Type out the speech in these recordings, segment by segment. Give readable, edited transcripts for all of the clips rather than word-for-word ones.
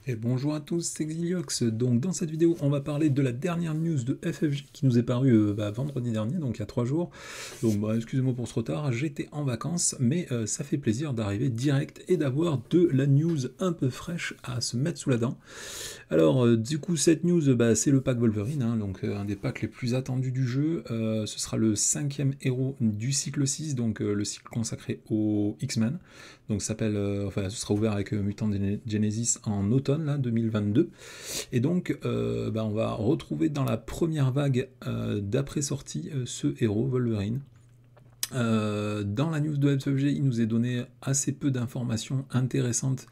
Et bonjour à tous, c'est Xiliox. Donc dans cette vidéo, on va parler de la dernière news de FFG qui nous est parue vendredi dernier, donc il y a 3 jours. Donc excusez-moi pour ce retard, j'étais en vacances, mais ça fait plaisir d'arriver direct et d'avoir de la news un peu fraîche à se mettre sous la dent. Alors du coup cette news, c'est le pack Wolverine, hein, donc un des packs les plus attendus du jeu. Ce sera le 5e héros du cycle 6, donc le cycle consacré aux X-Men. Donc ça s'appelle, ce sera ouvert avec Mutant Genesis en automne là, 2022. Et donc on va retrouver dans la première vague d'après-sortie ce héros Wolverine. Dans la news de FFG, il nous est donné assez peu d'informations intéressantes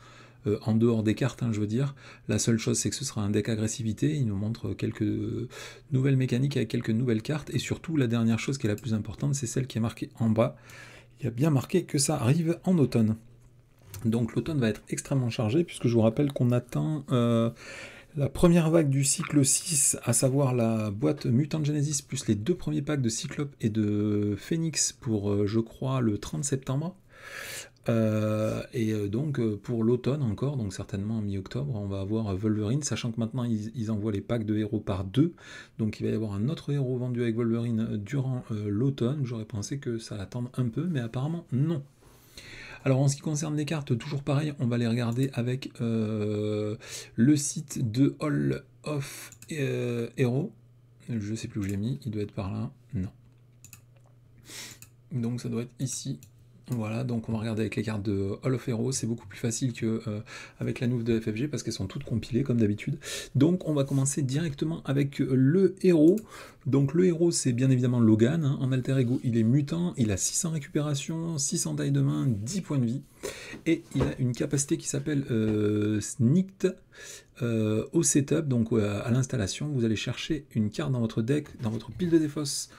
en dehors des cartes, hein, je veux dire. La seule chose, c'est que ce sera un deck agressivité. Il nous montre quelques nouvelles mécaniques avec quelques nouvelles cartes. Et surtout, la dernière chose qui est la plus importante, c'est celle qui est marquée en bas. Il y a bien marqué que ça arrive en automne. Donc l'automne va être extrêmement chargé, puisque je vous rappelle qu'on attend la première vague du cycle 6, à savoir la boîte Mutant Genesis, plus les 2 premiers packs de Cyclope et de Phoenix pour, je crois, le 30 septembre. Donc pour l'automne encore, donc certainement en mi-octobre, on va avoir Wolverine, sachant que maintenant ils envoient les packs de héros par 2, donc il va y avoir un autre héros vendu avec Wolverine durant l'automne. J'aurais pensé que ça l'attende un peu, mais apparemment non. Alors en ce qui concerne les cartes, toujours pareil, on va les regarder avec le site de Hall of Hero. Je sais plus où je l'ai mis, il doit être par là. Non. Donc ça doit être ici. Voilà, donc on va regarder avec les cartes de Hall of Heroes, c'est beaucoup plus facile qu'avec la nouvelle de FFG parce qu'elles sont toutes compilées comme d'habitude. Donc on va commencer directement avec le héros. Donc le héros c'est bien évidemment Logan, hein. En alter ego il est mutant, il a 600 récupération, 600 taille de main, 10 points de vie. Et il a une capacité qui s'appelle Sneaked. Au setup, donc à l'installation, vous allez chercher une carte dans votre deck, dans votre pile de défausse,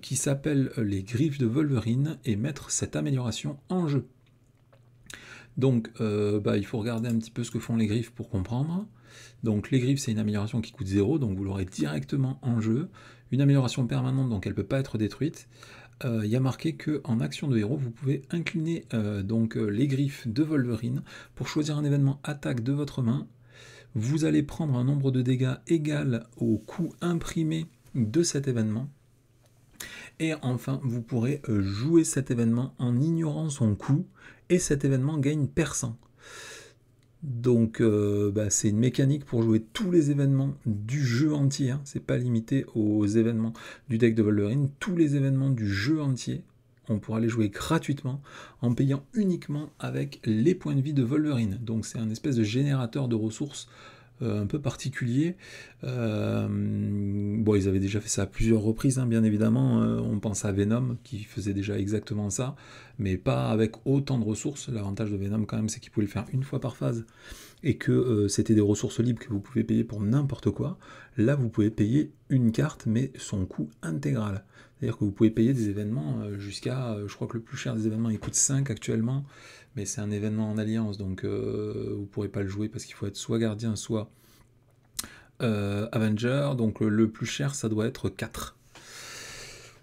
qui s'appelle les griffes de Wolverine, et mettre cette amélioration en jeu. Donc il faut regarder un petit peu ce que font les griffes pour comprendre. Donc les griffes c'est une amélioration qui coûte 0, donc vous l'aurez directement en jeu. Une amélioration permanente, donc elle ne peut pas être détruite. Il y a marqué qu'en action de héros, vous pouvez incliner les griffes de Wolverine pour choisir un événement attaque de votre main. Vous allez prendre un nombre de dégâts égal au coût imprimé de cet événement. Et enfin, vous pourrez jouer cet événement en ignorant son coût, et cet événement gagne perçant. Donc c'est une mécanique pour jouer tous les événements du jeu entier, hein. C'est pas limité aux événements du deck de Wolverine, tous les événements du jeu entier, on pourra les jouer gratuitement en payant uniquement avec les points de vie de Wolverine. Donc c'est un espèce de générateur de ressources un peu particulier. Ils avaient déjà fait ça à plusieurs reprises, hein, bien évidemment. On pense à Venom qui faisait déjà exactement ça, mais pas avec autant de ressources. L'avantage de Venom quand même, c'est qu'il pouvait le faire une fois par phase, et que c'était des ressources libres que vous pouvez payer pour n'importe quoi. Là, vous pouvez payer une carte, mais son coût intégral. C'est-à-dire que vous pouvez payer des événements jusqu'à, je crois que le plus cher des événements, il coûte 5 actuellement, mais c'est un événement en alliance, donc vous ne pourrez pas le jouer parce qu'il faut être soit gardien, soit Avenger, donc le plus cher, ça doit être 4.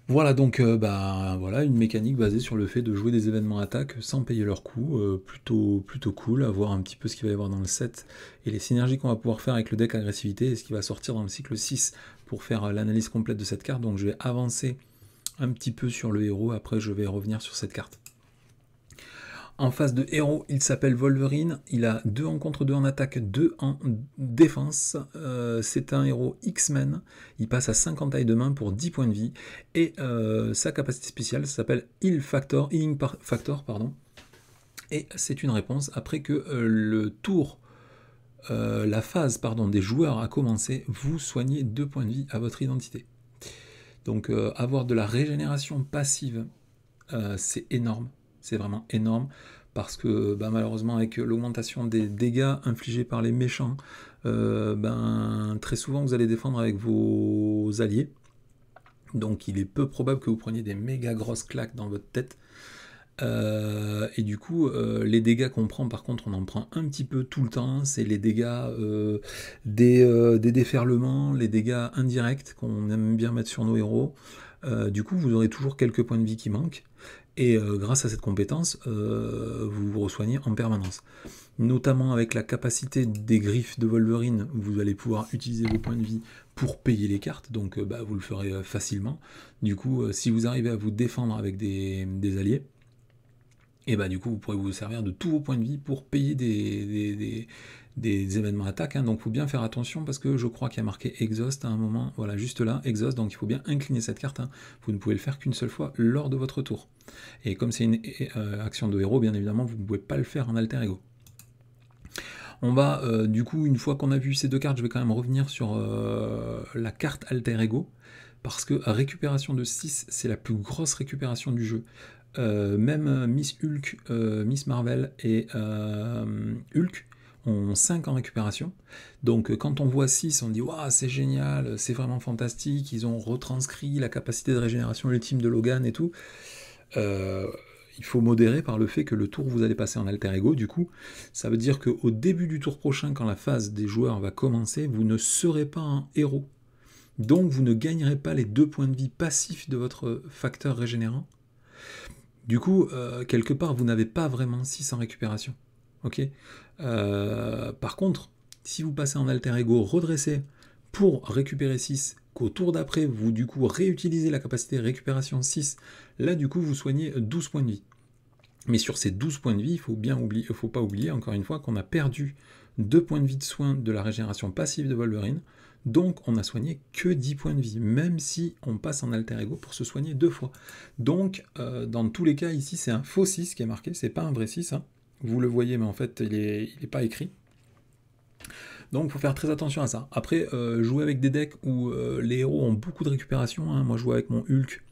Voilà, donc voilà, une mécanique basée sur le fait de jouer des événements attaque sans payer leur coût, plutôt cool, à voir un petit peu ce qu'il va y avoir dans le set, et les synergies qu'on va pouvoir faire avec le deck agressivité, et ce qui va sortir dans le cycle 6 pour faire l'analyse complète de cette carte. Donc je vais avancer un petit peu sur le héros, après je vais revenir sur cette carte. En face de héros, il s'appelle Wolverine, il a 2 en contre, 2 en attaque, 2 en défense. C'est un héros X-Men, il passe à 50 taille de main pour 10 points de vie, et sa capacité spéciale s'appelle Healing Factor, et c'est une réponse après que la phase des joueurs a commencé, vous soignez 2 points de vie à votre identité. Donc avoir de la régénération passive, c'est énorme. C'est vraiment énorme, parce que malheureusement avec l'augmentation des dégâts infligés par les méchants, très souvent vous allez défendre avec vos alliés, donc il est peu probable que vous preniez des méga grosses claques dans votre tête. Et du coup les dégâts qu'on prend, par contre on en prend un petit peu tout le temps, c'est les dégâts des déferlements, les dégâts indirects qu'on aime bien mettre sur nos héros. Du coup vous aurez toujours quelques points de vie qui manquent, Et grâce à cette compétence, vous vous resoignez en permanence. Notamment avec la capacité des griffes de Wolverine, vous allez pouvoir utiliser vos points de vie pour payer les cartes, donc vous le ferez facilement. Du coup, si vous arrivez à vous défendre avec des alliés, et du coup vous pourrez vous servir de tous vos points de vie pour payer des événements attaques, hein. Donc il faut bien faire attention parce que je crois qu'il y a marqué Exhaust à un moment, voilà, juste là, Exhaust, donc il faut bien incliner cette carte, hein. Vous ne pouvez le faire qu'une seule fois lors de votre tour. Et comme c'est une action de héros, bien évidemment, vous ne pouvez pas le faire en alter ego. On va, du coup, une fois qu'on a vu ces deux cartes, je vais quand même revenir sur la carte alter ego, parce que récupération de 6, c'est la plus grosse récupération du jeu. Même Miss Hulk, Miss Marvel et Hulk ont 5 en récupération. Donc quand on voit 6, on dit waouh, c'est génial, c'est vraiment fantastique, ils ont retranscrit la capacité de régénération ultime de Logan et tout. Il faut modérer par le fait que le tour vous allez passer en alter ego, du coup, ça veut dire qu'au début du tour prochain, quand la phase des joueurs va commencer, vous ne serez pas un héros. Donc vous ne gagnerez pas les 2 points de vie passifs de votre facteur régénérant. Du coup, quelque part, vous n'avez pas vraiment 6 en récupération. Ok. Par contre, si vous passez en alter ego redressé pour récupérer 6, qu'au tour d'après, vous du coup réutilisez la capacité récupération 6, là du coup vous soignez 12 points de vie. Mais sur ces 12 points de vie, il faut pas oublier encore une fois qu'on a perdu 2 points de vie de soin de la régénération passive de Wolverine, donc on n'a soigné que 10 points de vie, même si on passe en alter ego pour se soigner 2 fois. Donc dans tous les cas, ici c'est un faux 6 qui est marqué, c'est pas un vrai 6, hein. Vous le voyez, mais en fait il est pas écrit. Donc il faut faire très attention à ça. Après, jouer avec des decks où les héros ont beaucoup de récupération, hein. Moi je joue avec mon Hulk,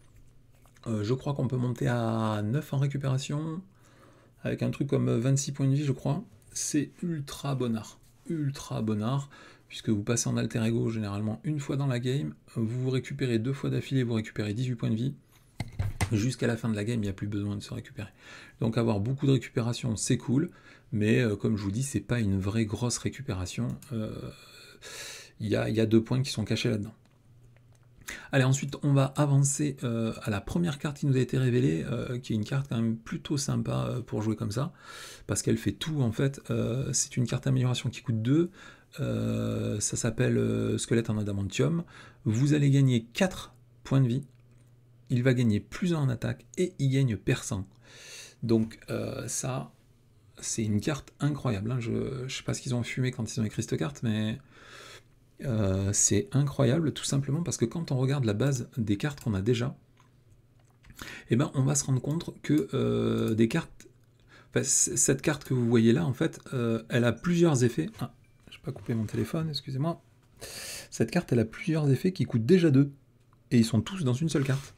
je crois qu'on peut monter à 9 en récupération, avec un truc comme 26 points de vie, je crois. C'est ultra bonnard, puisque vous passez en alter ego généralement une fois dans la game, vous récupérez 2 fois d'affilée, vous récupérez 18 points de vie, jusqu'à la fin de la game, il n'y a plus besoin de se récupérer. Donc avoir beaucoup de récupération, c'est cool, mais comme je vous dis, c'est pas une vraie grosse récupération. Il y a 2 points qui sont cachés là-dedans. Allez, ensuite, on va avancer à la première carte qui nous a été révélée, qui est une carte quand même plutôt sympa pour jouer comme ça, parce qu'elle fait tout, en fait. C'est une carte d'amélioration qui coûte 2, ça s'appelle Squelette en adamantium. Vous allez gagner 4 points de vie, il va gagner plus 1 en attaque, et il gagne perçant. Donc ça, c'est une carte incroyable, hein. Je ne sais pas ce qu'ils ont fumé quand ils ont écrit cette carte, mais... c'est incroyable tout simplement parce que quand on regarde la base des cartes qu'on a déjà, on va se rendre compte que des cartes, cette carte que vous voyez là en fait, elle a plusieurs effets. Ah, je n'ai pas coupé mon téléphone, excusez-moi. Cette carte elle a plusieurs effets qui coûtent déjà 2 et ils sont tous dans une seule carte.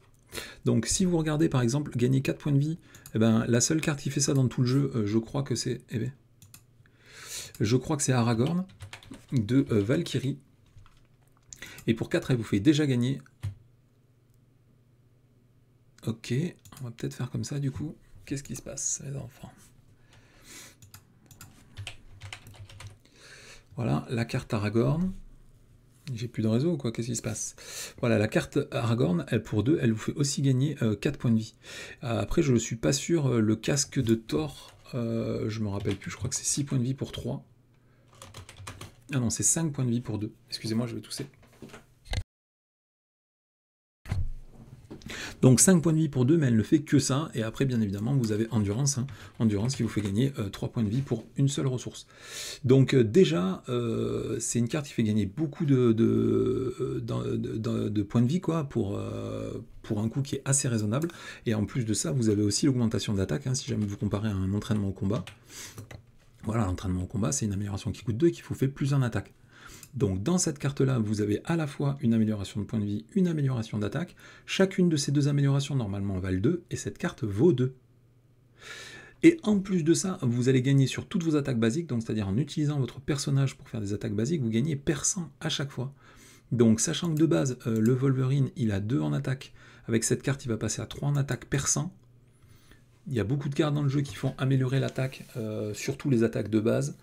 Donc si vous regardez par exemple gagner 4 points de vie, la seule carte qui fait ça dans tout le jeu, je crois que c'est Aragorn de Valkyrie. Et pour 4, elle vous fait déjà gagner. Ok, on va peut-être faire comme ça du coup. Qu'est-ce qui se passe, les enfants? Voilà, la carte Aragorn. J'ai plus de réseau ou quoi? Qu'est-ce qui se passe? Voilà, la carte Aragorn, elle pour 2, elle vous fait aussi gagner 4 points de vie. Après, je ne suis pas sûr, le casque de Thor, je me rappelle plus, je crois que c'est 6 points de vie pour 3. Ah non, c'est 5 points de vie pour 2. Excusez-moi, je vais tousser. Donc 5 points de vie pour 2, mais elle ne fait que ça, et après bien évidemment vous avez Endurance, hein. Endurance qui vous fait gagner 3 points de vie pour une seule ressource. Donc déjà, c'est une carte qui fait gagner beaucoup de points de vie quoi, pour un coût qui est assez raisonnable, et en plus de ça, vous avez aussi l'augmentation d'attaque, hein, si jamais vous comparez à un entraînement au combat. Voilà, l'entraînement au combat, c'est une amélioration qui coûte 2 et qui vous fait plus en attaque. Donc dans cette carte-là, vous avez à la fois une amélioration de points de vie, une amélioration d'attaque. Chacune de ces 2 améliorations, normalement, valent 2, et cette carte vaut 2. Et en plus de ça, vous allez gagner sur toutes vos attaques basiques, donc c'est-à-dire en utilisant votre personnage pour faire des attaques basiques, vous gagnez perçant à chaque fois. Donc sachant que de base, le Wolverine, il a 2 en attaque, avec cette carte, il va passer à 3 en attaque perçant. Il y a beaucoup de cartes dans le jeu qui font améliorer l'attaque, surtout les attaques de base.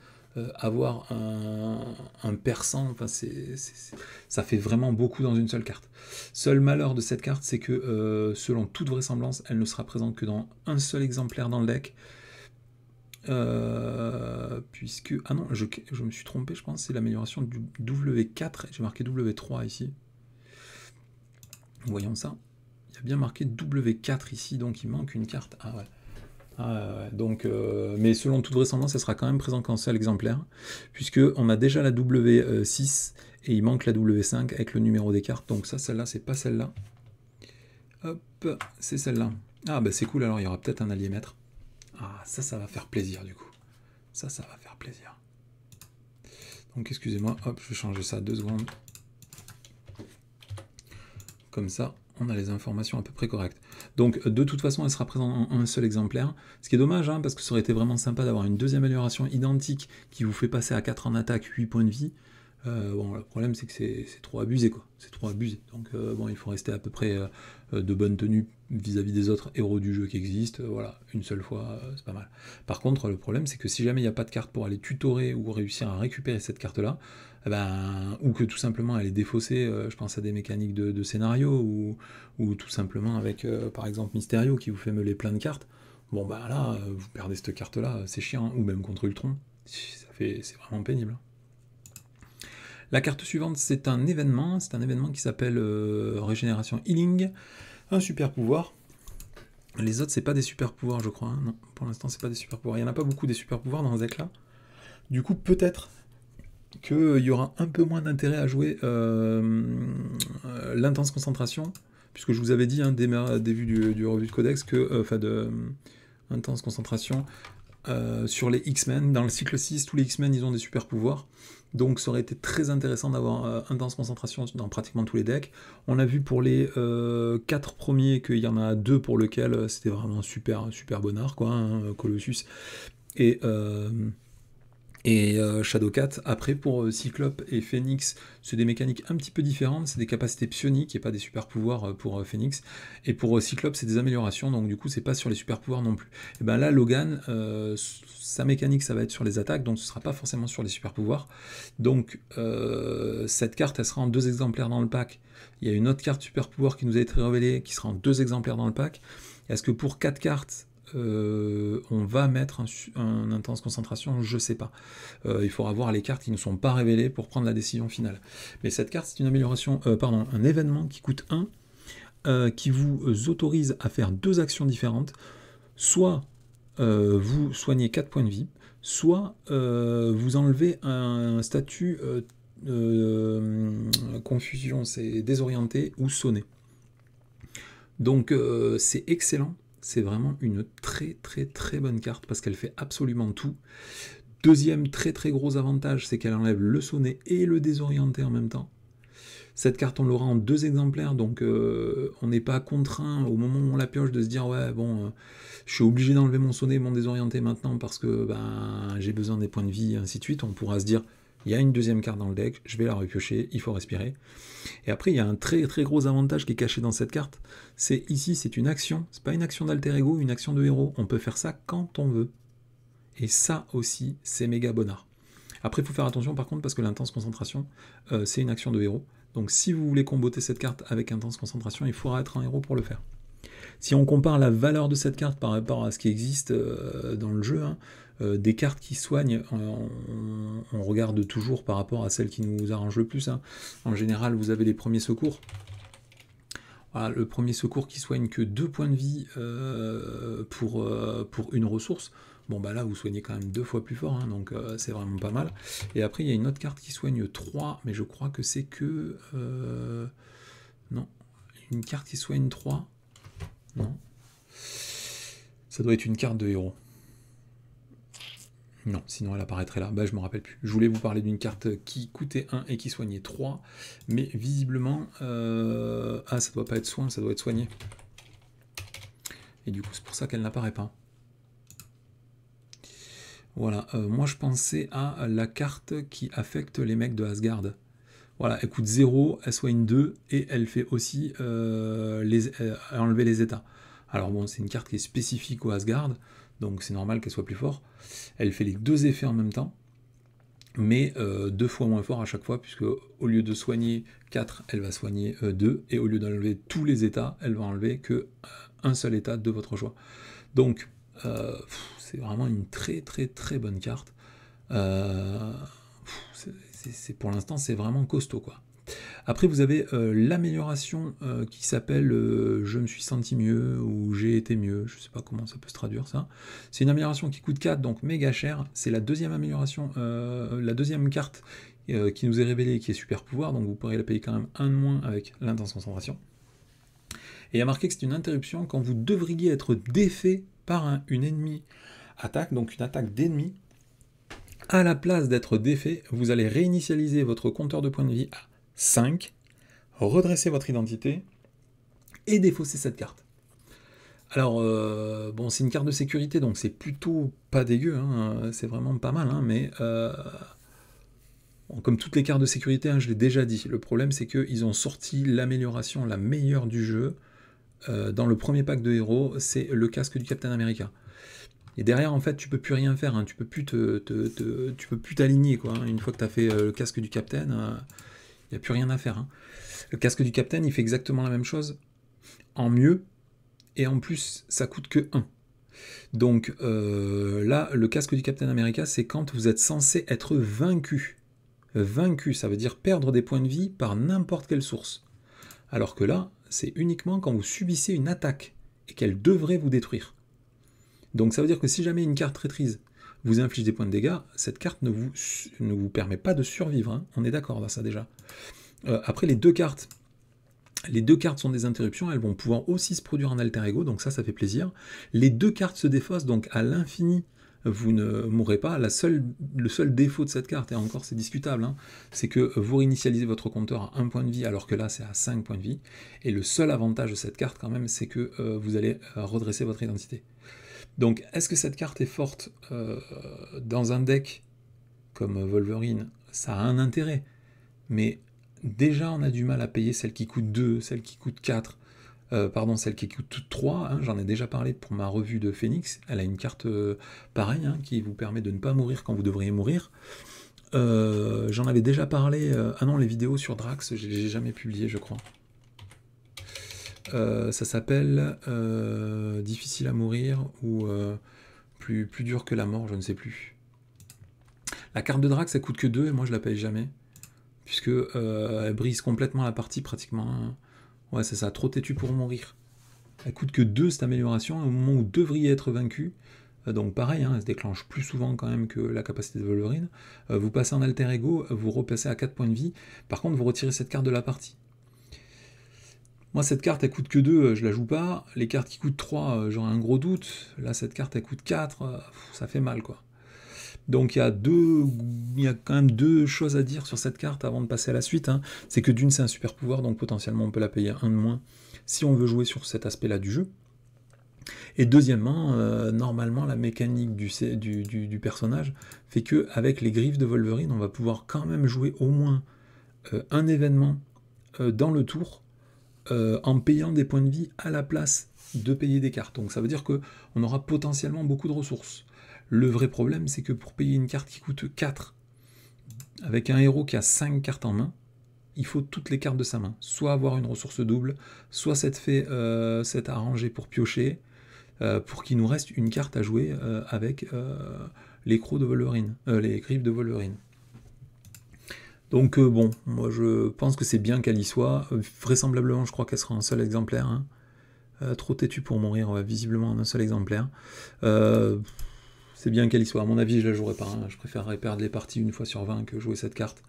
avoir un perçant, enfin, ça fait vraiment beaucoup dans une seule carte. Seul malheur de cette carte, c'est que selon toute vraisemblance, elle ne sera présente que dans un seul exemplaire dans le deck. Puisque... Ah non, je me suis trompé, je pense, c'est l'amélioration du W4, j'ai marqué W3 ici. Voyons ça. Il y a bien marqué W4 ici, donc il manque une carte. Ah ouais. Ah, donc, mais selon toute vraisemblance, elle sera quand même présente qu'en seul exemplaire, puisque on a déjà la W6 et il manque la W5 avec le numéro des cartes. Donc ça, celle-là, c'est pas celle-là. Hop, c'est celle-là. Ah bah c'est cool, alors il y aura peut-être un allié maître. Ah, ça va faire plaisir du coup. Ça va faire plaisir. Donc excusez-moi, hop, je vais changer ça 2 secondes. Comme ça, on a les informations à peu près correctes. Donc de toute façon, elle sera présente en un seul exemplaire. Ce qui est dommage, hein, parce que ça aurait été vraiment sympa d'avoir une deuxième amélioration identique qui vous fait passer à 4 en attaque, 8 points de vie. Bon, le problème, c'est que c'est trop abusé, quoi. C'est trop abusé. Donc bon, il faut rester à peu près de bonne tenue vis-à-vis des autres héros du jeu qui existent. Voilà, une seule fois, c'est pas mal. Par contre, le problème, c'est que si jamais il n'y a pas de carte pour aller tutorer ou réussir à récupérer cette carte-là, eh ben, ou que tout simplement elle est défaussée, je pense à des mécaniques de scénario, ou tout simplement avec, par exemple, Mysterio qui vous fait meuler plein de cartes, bon bah là, vous perdez cette carte-là, c'est chiant, hein. Ou même contre Ultron, c'est vraiment pénible. La carte suivante, c'est un événement qui s'appelle Régénération Healing, un super pouvoir. Les autres, c'est pas des super pouvoirs, je crois, hein. Non, pour l'instant, c'est pas des super pouvoirs. Il n'y en a pas beaucoup des super pouvoirs dans ce deck-là. Du coup, peut-être qu'il y aura un peu moins d'intérêt à jouer l'intense concentration, puisque je vous avais dit, hein, début du revue de codex, que, enfin, intense concentration, sur les X-Men. Dans le cycle 6, tous les X-Men, ils ont des super pouvoirs. Donc ça aurait été très intéressant d'avoir intense concentration dans pratiquement tous les decks. On a vu pour les 4 premiers qu'il y en a 2 pour lesquels c'était vraiment super bonnard, quoi, hein, Colossus et Shadowcat. Après, pour Cyclope et Phoenix, c'est des mécaniques un petit peu différentes, c'est des capacités psioniques et pas des super pouvoirs pour Phoenix. Et pour Cyclope, c'est des améliorations, donc du coup, c'est pas sur les super pouvoirs non plus. Et ben là, Logan, sa mécanique, ça va être sur les attaques, donc ce sera pas forcément sur les super pouvoirs. Donc, cette carte, elle sera en 2 exemplaires dans le pack. Il y a une autre carte super pouvoir qui nous a été révélée, qui sera en 2 exemplaires dans le pack. Est-ce que pour 4 cartes, on va mettre un intense concentration, je sais pas. Il faudra voir les cartes qui ne sont pas révélées pour prendre la décision finale. Mais cette carte, c'est une amélioration, un événement qui coûte 1, qui vous autorise à faire 2 actions différentes. Soit vous soignez 4 points de vie, soit vous enlevez un statut confusion, c'est désorienté ou sonné. Donc c'est excellent. C'est vraiment une très bonne carte parce qu'elle fait absolument tout. Deuxième très gros avantage, c'est qu'elle enlève le sonné et le désorienté en même temps. Cette carte, on l'aura en 2 exemplaires, donc on n'est pas contraint au moment où on la pioche de se dire ouais bon, je suis obligé d'enlever mon sonné et mon désorienté maintenant parce que ben, j'ai besoin des points de vie, et ainsi de suite. On pourra se dire il y a une deuxième carte dans le deck, je vais la repiocher, il faut respirer. Et après, il y a un très gros avantage qui est caché dans cette carte. C'est ici, c'est une action. C'est pas une action d'alter ego, une action de héros. On peut faire ça quand on veut. Et ça aussi, c'est méga bonnard. Après, il faut faire attention par contre parce que l'intense concentration, c'est une action de héros. Donc si vous voulez comboter cette carte avec intense concentration, il faudra être un héros pour le faire. Si on compare la valeur de cette carte par rapport à ce qui existe dans le jeu, hein, des cartes qui soignent, on regarde toujours par rapport à celles qui nous arrangent le plus. Hein. En général, vous avez les premiers secours. Voilà, le premier secours qui soigne que 2 points de vie pour une ressource. Bon bah là vous soignez quand même 2 fois plus fort, hein, donc c'est vraiment pas mal. Et après il y a une autre carte qui soigne 3, mais je crois que c'est que... non, une carte qui soigne 3. Non. Ça doit être une carte de héros. Non, sinon elle apparaîtrait là. Bah je me rappelle plus. Je voulais vous parler d'une carte qui coûtait 1 et qui soignait 3, mais visiblement... Ah, ça doit pas être soin, ça doit être soigné. Et du coup c'est pour ça qu'elle n'apparaît pas. Voilà, moi je pensais à la carte qui affecte les mecs de Asgard. Voilà, elle coûte 0, elle soigne 2, et elle fait aussi enlever les états. Alors bon, c'est une carte qui est spécifique au Asgard, donc c'est normal qu'elle soit plus forte. Elle fait les 2 effets en même temps. mais 2 fois moins fort à chaque fois, puisque au lieu de soigner 4, elle va soigner 2, et au lieu d'enlever tous les états, elle va enlever que un seul état de votre choix. Donc, c'est vraiment une très très très bonne carte. Pour l'instant, c'est vraiment costaud, quoi. Après, vous avez l'amélioration qui s'appelle je me suis senti mieux ou j'ai été mieux, je ne sais pas comment ça peut se traduire ça. C'est une amélioration qui coûte 4, donc méga cher. C'est la deuxième amélioration, la deuxième carte qui nous est révélée et qui est super pouvoir, donc vous pourrez la payer quand même un de moins avec l'intense concentration. Et il y a marqué que c'est une interruption quand vous devriez être défait par une ennemi attaque, donc une attaque d'ennemi. À la place d'être défait, vous allez réinitialiser votre compteur de points de vie à 5, redresser votre identité et défausser cette carte. Alors, bon, c'est une carte de sécurité, donc c'est plutôt pas dégueu, hein, c'est vraiment pas mal, hein, mais bon, comme toutes les cartes de sécurité, hein, je l'ai déjà dit, le problème c'est qu'ils ont sorti l'amélioration la meilleure du jeu. Dans le premier pack de héros, c'est le casque du Captain America. Et derrière, en fait, tu peux plus rien faire, hein, tu peux plus t'aligner, quoi. Hein. Une fois que tu as fait le casque du Captain, il n'y a plus rien à faire. Hein. Le casque du Captain, il fait exactement la même chose, en mieux, et en plus, ça coûte que 1. Donc là, le casque du Captain America, c'est quand vous êtes censé être vaincu. Vaincu, ça veut dire perdre des points de vie par n'importe quelle source. Alors que là, c'est uniquement quand vous subissez une attaque, et qu'elle devrait vous détruire. Donc ça veut dire que si jamais une carte traîtrise vous inflige des points de dégâts, cette carte ne vous permet pas de survivre, hein. On est d'accord dans ça déjà. Après les deux cartes sont des interruptions, elles vont pouvoir aussi se produire en alter ego, donc ça fait plaisir. Les deux cartes se défaussent, donc à l'infini, vous ne mourrez pas. Le seul défaut de cette carte, et encore c'est discutable, hein, c'est que vous réinitialisez votre compteur à 1 point de vie, alors que là c'est à 5 points de vie. Et le seul avantage de cette carte quand même, c'est que vous allez redresser votre identité. Donc, est-ce que cette carte est forte dans un deck comme Wolverine? Ça a un intérêt, mais déjà on a du mal à payer celle qui coûte 2, celle qui coûte 4, celle qui coûte 3, hein, j'en ai déjà parlé pour ma revue de Phoenix, elle a une carte pareille, hein, qui vous permet de ne pas mourir quand vous devriez mourir. J'en avais déjà parlé, ah non, les vidéos sur Drax, j'ai jamais publié, je crois. Ça s'appelle Difficile à mourir ou plus dur que la mort, je ne sais plus. La carte de Drax, ça coûte que 2 et moi je la paye jamais. Puisque elle brise complètement la partie pratiquement. Ouais, c'est ça, trop têtu pour mourir. Elle coûte que 2 cette amélioration au moment où vous devriez être vaincu. Donc pareil, hein, elle se déclenche plus souvent quand même que la capacité de Wolverine. Vous passez en alter ego, vous repassez à 4 points de vie. Par contre, vous retirez cette carte de la partie. Moi, cette carte, elle coûte que 2, je la joue pas. Les cartes qui coûtent 3, j'aurais un gros doute. Là, cette carte, elle coûte 4, ça fait mal, quoi. Donc, il y a quand même 2 choses à dire sur cette carte avant de passer à la suite. Hein. C'est que d'une, c'est un super pouvoir, donc potentiellement, on peut la payer un de moins si on veut jouer sur cet aspect-là du jeu. Et deuxièmement, normalement, la mécanique du personnage fait que avec les griffes de Wolverine, on va pouvoir quand même jouer au moins un événement dans le tour, en payant des points de vie à la place de payer des cartes. Donc ça veut dire qu'on aura potentiellement beaucoup de ressources. Le vrai problème, c'est que pour payer une carte qui coûte 4, avec un héros qui a 5 cartes en main, il faut toutes les cartes de sa main. Soit avoir une ressource double, soit s'être arrangé pour piocher, pour qu'il nous reste une carte à jouer avec les crocs de Wolverine, les griffes de Wolverine. Donc bon, moi je pense que c'est bien qu'elle y soit. Vraisemblablement, je crois qu'elle sera un seul exemplaire. Hein. Trop têtu pour mourir, visiblement en un seul exemplaire. C'est bien qu'elle y soit. À mon avis, je la jouerai pas. Hein. Je préférerais perdre les parties une fois sur 20 que jouer cette carte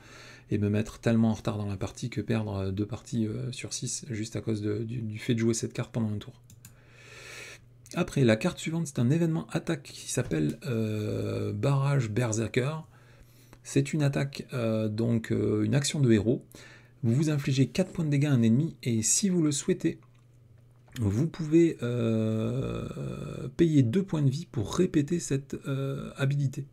et me mettre tellement en retard dans la partie que perdre 2 parties sur 6 juste à cause du fait de jouer cette carte pendant un tour. Après, la carte suivante, c'est un événement attaque qui s'appelle Barrage Berserker. C'est une attaque, donc une action de héros. Vous vous infligez 4 points de dégâts à un ennemi, et si vous le souhaitez, vous pouvez payer 2 points de vie pour répéter cette habilité.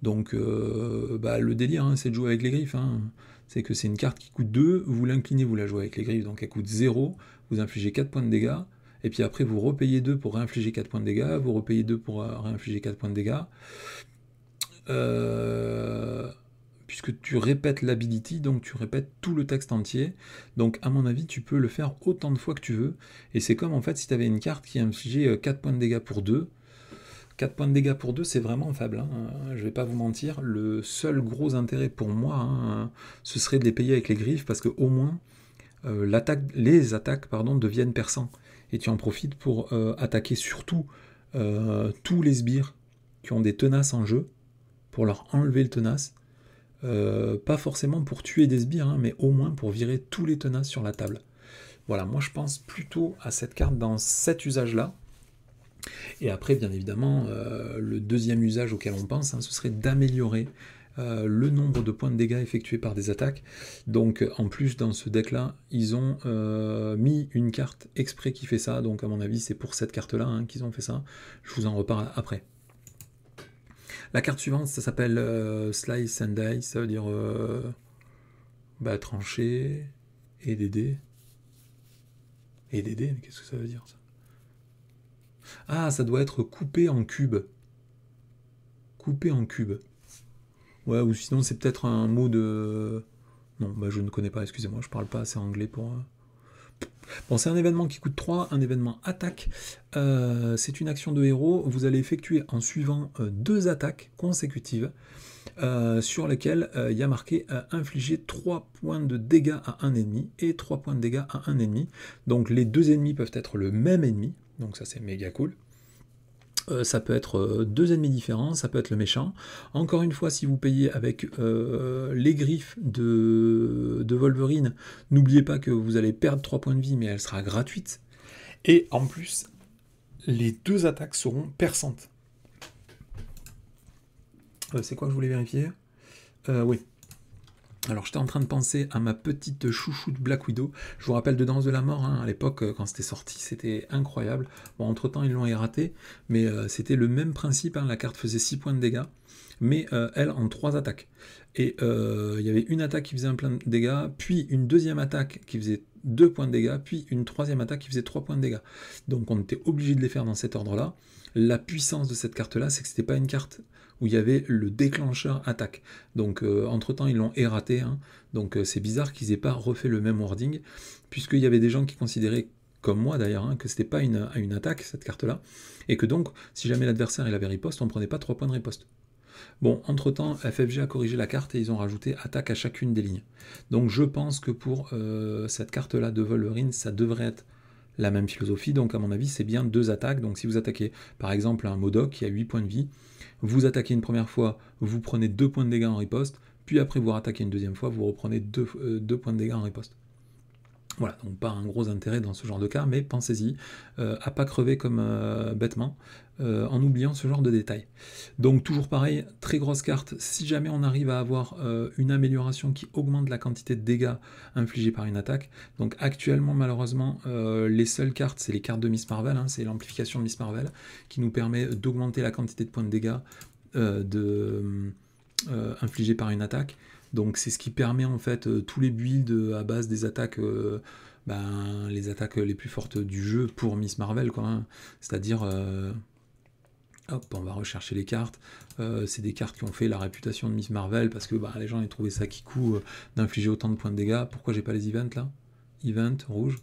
Donc le délire, hein, c'est de jouer avec les griffes. Hein. C'est que c'est une carte qui coûte 2, vous l'inclinez, vous la jouez avec les griffes, donc elle coûte 0, vous infligez 4 points de dégâts, et puis après vous repayez 2 pour réinfliger 4 points de dégâts, vous repayez 2 pour réinfliger 4 points de dégâts. puisque tu répètes l'ability, donc tu répètes tout le texte entier. Donc à mon avis, tu peux le faire autant de fois que tu veux. Et c'est comme en fait si tu avais une carte qui infligeait 4 points de dégâts pour 2. 4 points de dégâts pour 2, c'est vraiment faible, hein. Je vais pas vous mentir. Le seul gros intérêt pour moi, hein, ce serait de les payer avec les griffes, parce qu'au moins, les attaques deviennent perçants. Et tu en profites pour attaquer surtout tous les sbires qui ont des tenaces en jeu, pour leur enlever le tenace. Pas forcément pour tuer des sbires, hein, mais au moins pour virer tous les tenaces sur la table. Voilà, moi je pense plutôt à cette carte dans cet usage-là. Et après, bien évidemment, le deuxième usage auquel on pense, hein, ce serait d'améliorer le nombre de points de dégâts effectués par des attaques. Donc en plus, dans ce deck-là, ils ont mis une carte exprès qui fait ça. Donc à mon avis, c'est pour cette carte-là, hein, qu'ils ont fait ça. Je vous en reparle après. La carte suivante, ça s'appelle Slice and Dice, ça veut dire trancher et d'aider. Et d'aider, mais qu'est-ce que ça veut dire ça? Ah, ça doit être coupé en cubes. Coupé en cubes. Ouais, ou sinon c'est peut-être un mot de... Non, je ne connais pas, excusez-moi, je parle pas assez anglais pour... Bon, c'est un événement qui coûte 3, un événement attaque. C'est une action de héros. Vous allez effectuer en suivant 2 attaques consécutives sur lesquelles il y a marqué infliger 3 points de dégâts à un ennemi et 3 points de dégâts à un ennemi. Donc les 2 ennemis peuvent être le même ennemi. Donc ça c'est méga cool. Ça peut être 2 ennemis différents, ça peut être le méchant. Encore une fois, si vous payez avec les griffes de Wolverine, n'oubliez pas que vous allez perdre 3 points de vie, mais elle sera gratuite. Et en plus, les 2 attaques seront perçantes. C'est quoi que je voulais vérifier? Oui. Alors j'étais en train de penser à ma petite chouchoute Black Widow. Je vous rappelle de Danse de la Mort, hein, à l'époque quand c'était sorti, c'était incroyable. Bon, entre temps ils l'ont erraté, mais c'était le même principe, hein, la carte faisait 6 points de dégâts, mais elle en 3 attaques. Et il y avait une attaque qui faisait 1 point de dégâts, puis une deuxième attaque qui faisait 2 points de dégâts, puis une troisième attaque qui faisait 3 points de dégâts. Donc on était obligé de les faire dans cet ordre-là. La puissance de cette carte-là, c'est que c'était pas une carte où il y avait le déclencheur attaque. Donc entre-temps, ils l'ont erraté, hein. Donc c'est bizarre qu'ils aient pas refait le même wording, puisqu'il y avait des gens qui considéraient, comme moi d'ailleurs, hein, que c'était pas une attaque, cette carte-là, et que donc, si jamais l'adversaire il avait riposte, on prenait pas 3 points de riposte. Bon, entre-temps, FFG a corrigé la carte et ils ont rajouté attaque à chacune des lignes. Donc je pense que pour cette carte-là de Wolverine, ça devrait être la même philosophie. Donc à mon avis, c'est bien 2 attaques. Donc si vous attaquez par exemple un MODOK qui a 8 points de vie, vous attaquez une première fois, vous prenez 2 points de dégâts en riposte, puis après vous attaquez une deuxième fois, vous reprenez 2 points de dégâts en riposte. Voilà, donc pas un gros intérêt dans ce genre de cas, mais pensez-y, à pas crever comme bêtement, en oubliant ce genre de détails. Donc toujours pareil, très grosse carte, si jamais on arrive à avoir une amélioration qui augmente la quantité de dégâts infligés par une attaque. Donc actuellement malheureusement, les seules cartes, c'est les cartes de Miss Marvel, hein, c'est l'amplification de Miss Marvel, qui nous permet d'augmenter la quantité de points de dégâts infligés par une attaque. Donc c'est ce qui permet en fait tous les builds à base des attaques, les attaques les plus fortes du jeu pour Miss Marvel, quoi, hein. C'est-à-dire, hop, on va rechercher les cartes. C'est des cartes qui ont fait la réputation de Miss Marvel parce que les gens ils trouvaient ça kikou d'infliger autant de points de dégâts. Pourquoi j'ai pas les events là? Event rouge.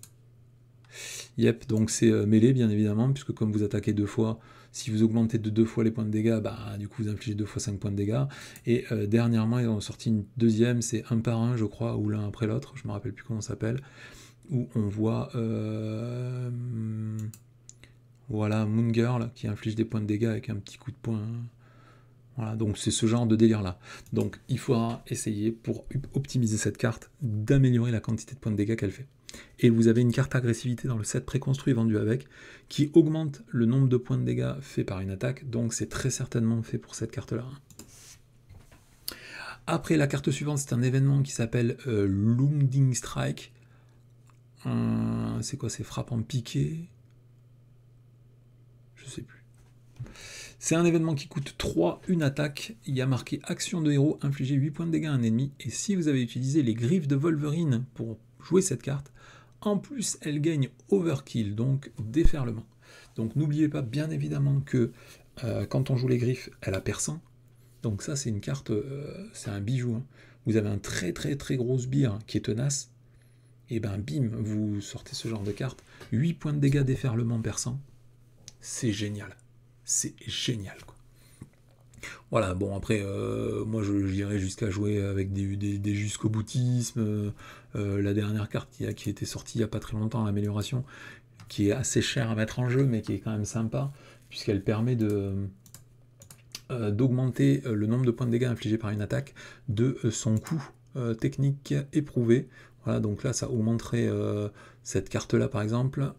Yep, donc c'est mêlé bien évidemment, puisque comme vous attaquez 2 fois, si vous augmentez de 2 fois les points de dégâts, du coup vous infligez 2 fois 5 points de dégâts. Et dernièrement, ils ont sorti une deuxième, c'est un par un, je crois, ou l'un après l'autre, je me rappelle plus comment ça s'appelle, où on voit voilà, Moon Girl qui inflige des points de dégâts avec un petit coup de poing. Voilà, donc c'est ce genre de délire là. Donc il faudra essayer, pour optimiser cette carte, d'améliorer la quantité de points de dégâts qu'elle fait. Et vous avez une carte agressivité dans le set préconstruit vendu avec, qui augmente le nombre de points de dégâts faits par une attaque, donc c'est très certainement fait pour cette carte là. Après, la carte suivante, c'est un événement qui s'appelle Looming Strike. C'est quoi? C'est frappe en piqué? Je sais plus. C'est un événement qui coûte 3, une attaque. Il y a marqué action de héros, infliger 8 points de dégâts à un ennemi. Et si vous avez utilisé les griffes de Wolverine pour jouer cette carte, en plus elle gagne overkill, donc déferlement. Donc n'oubliez pas bien évidemment que quand on joue les griffes, elle a perçant. Donc ça, c'est une carte, c'est un bijou. Hein. Vous avez un très très très gros sbire qui est tenace, et ben bim, vous sortez ce genre de carte. 8 points de dégâts déferlement perçant. C'est génial. C'est génial, quoi. Voilà, bon après, moi j'irais jusqu'à jouer avec des jusqu'au boutisme. La dernière carte qui était sortie il n'y a pas très longtemps, l'amélioration, qui est assez chère à mettre en jeu, mais qui est quand même sympa, puisqu'elle permet d'augmenter le nombre de points de dégâts infligés par une attaque de son coût technique éprouvé. Voilà, donc là ça augmenterait cette carte-là par exemple.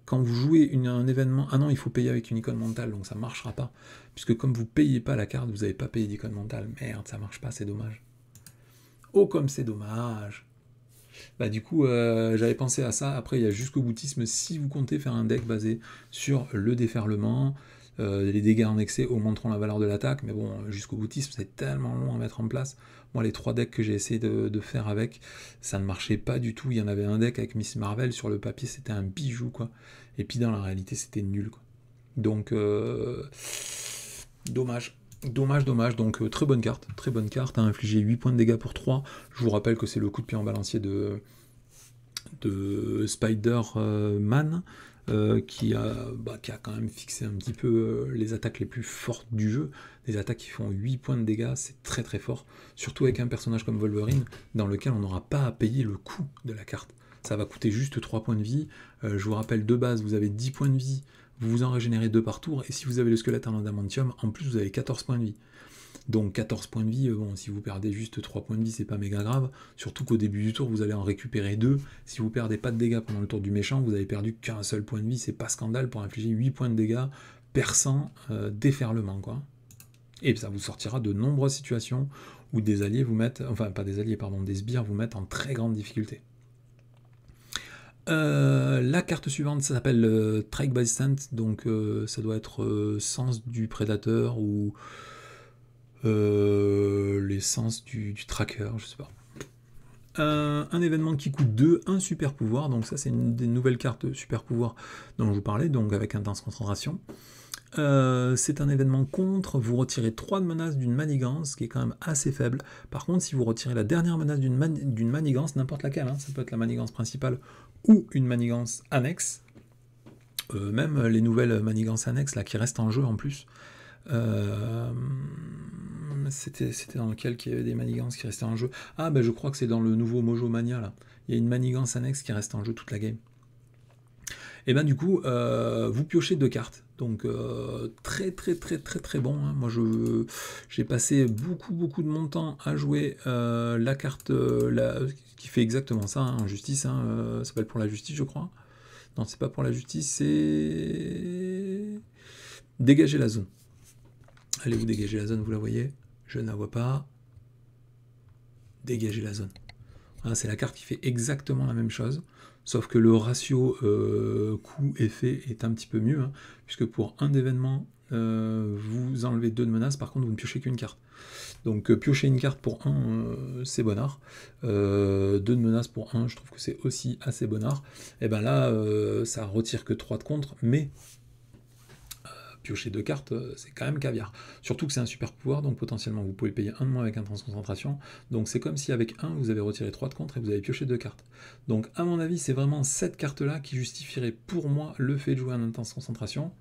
Quand vous jouez un événement... Ah non, il faut payer avec une icône mentale, donc ça ne marchera pas. Puisque comme vous ne payez pas la carte, vous n'avez pas payé d'icône mentale. Merde, ça marche pas, c'est dommage. Oh, comme c'est dommage. Bah du coup, j'avais pensé à ça. Après, il y a jusqu'au boutisme. Si vous comptez faire un deck basé sur le déferlement, les dégâts en excès augmenteront la valeur de l'attaque. Mais bon, jusqu'au boutisme, c'est tellement long à mettre en place. Moi, les 3 decks que j'ai essayé de faire avec, ça ne marchait pas du tout. Il y en avait un deck avec Miss Marvel. Sur le papier, c'était un bijou, quoi. Et puis dans la réalité, c'était nul, quoi. Donc, dommage. Dommage, dommage. Donc, très bonne carte à infliger 8 points de dégâts pour 3. Je vous rappelle que c'est le coup de pied en balancier de Spider-Man, qui a quand même fixé un petit peu les attaques les plus fortes du jeu. Des attaques qui font 8 points de dégâts, c'est très très fort. Surtout avec un personnage comme Wolverine, dans lequel on n'aura pas à payer le coût de la carte. Ça va coûter juste 3 points de vie. Je vous rappelle, de base, vous avez 10 points de vie, vous vous en régénérez 2 par tour, et si vous avez le squelette en adamantium, en plus vous avez 14 points de vie. Donc 14 points de vie, bon, si vous perdez juste 3 points de vie, c'est pas méga grave, surtout qu'au début du tour, vous allez en récupérer 2. Si vous perdez pas de dégâts pendant le tour du méchant, vous avez perdu qu'un seul point de vie, c'est pas scandale pour infliger 8 points de dégâts, perçant, déferlement, quoi. Et ça vous sortira de nombreuses situations où des alliés vous mettent, enfin pas des alliés, pardon, des sbires vous mettent en très grande difficulté. La carte suivante, ça s'appelle Trike by Stunt, donc ça doit être sens du prédateur ou l'essence du tracker, je sais pas. Un événement qui coûte 2, un super pouvoir, donc ça c'est une des nouvelles cartes super pouvoir dont je vous parlais, donc avec intense concentration. C'est un événement contre, vous retirez 3 de menaces d'une manigance, qui est quand même assez faible. Par contre, si vous retirez la dernière menace d'une manigance, n'importe laquelle, hein, ça peut être la manigance principale ou une manigance annexe, même les nouvelles manigances annexes là, qui restent en jeu en plus, c'était dans lequel il y avait des manigances qui restaient en jeu. Ah ben je crois que c'est dans le nouveau Mojo Mania là. Il y a une manigance annexe qui reste en jeu toute la game. Et ben du coup, vous piochez 2 cartes. Donc très bon. Hein. Moi j'ai passé beaucoup de mon temps à jouer la carte qui fait exactement ça, hein, en justice. Hein, ça s'appelle pour la justice, je crois. Non, c'est pas pour la justice, c'est dégager la zone. Allez, vous dégagez la zone, vous la voyez? Je ne la vois pas. Dégager la zone. Voilà, c'est la carte qui fait exactement la même chose, sauf que le ratio coût-effet est un petit peu mieux, hein, puisque pour un événement, vous enlevez 2 de menaces, par contre vous ne piochez qu'une carte. Donc piocher une carte pour 1, c'est bonnard. 2 de menaces pour 1, je trouve que c'est aussi assez bonnard. Et ben là, ça retire que 3 de contre, mais piocher 2 cartes, c'est quand même caviar. Surtout que c'est un super pouvoir, donc potentiellement vous pouvez le payer 1 de moins avec intense concentration. Donc c'est comme si avec 1, vous avez retiré 3 de contre et vous avez pioché 2 cartes. Donc à mon avis, c'est vraiment cette carte-là qui justifierait pour moi le fait de jouer en intense concentration.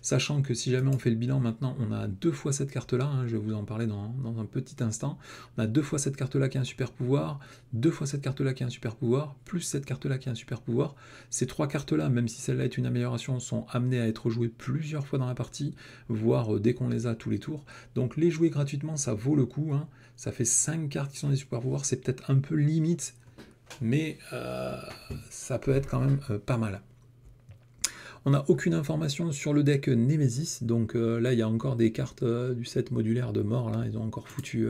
Sachant que si jamais on fait le bilan maintenant, on a 2 fois cette carte-là, hein, je vais vous en parler dans un petit instant. On a 2 fois cette carte-là qui a un super pouvoir, 2 fois cette carte-là qui a un super pouvoir, plus cette carte-là qui a un super pouvoir. Ces 3 cartes-là, même si celle-là est une amélioration, sont amenées à être jouées plusieurs fois dans la partie, voire dès qu'on les a tous les tours. Donc les jouer gratuitement, ça vaut le coup. Hein. Ça fait 5 cartes qui sont des super pouvoirs, c'est peut-être un peu limite, mais ça peut être quand même pas mal. On n'a aucune information sur le deck Nemesis, donc là il y a encore des cartes du set modulaire de mort, là ils ont encore foutu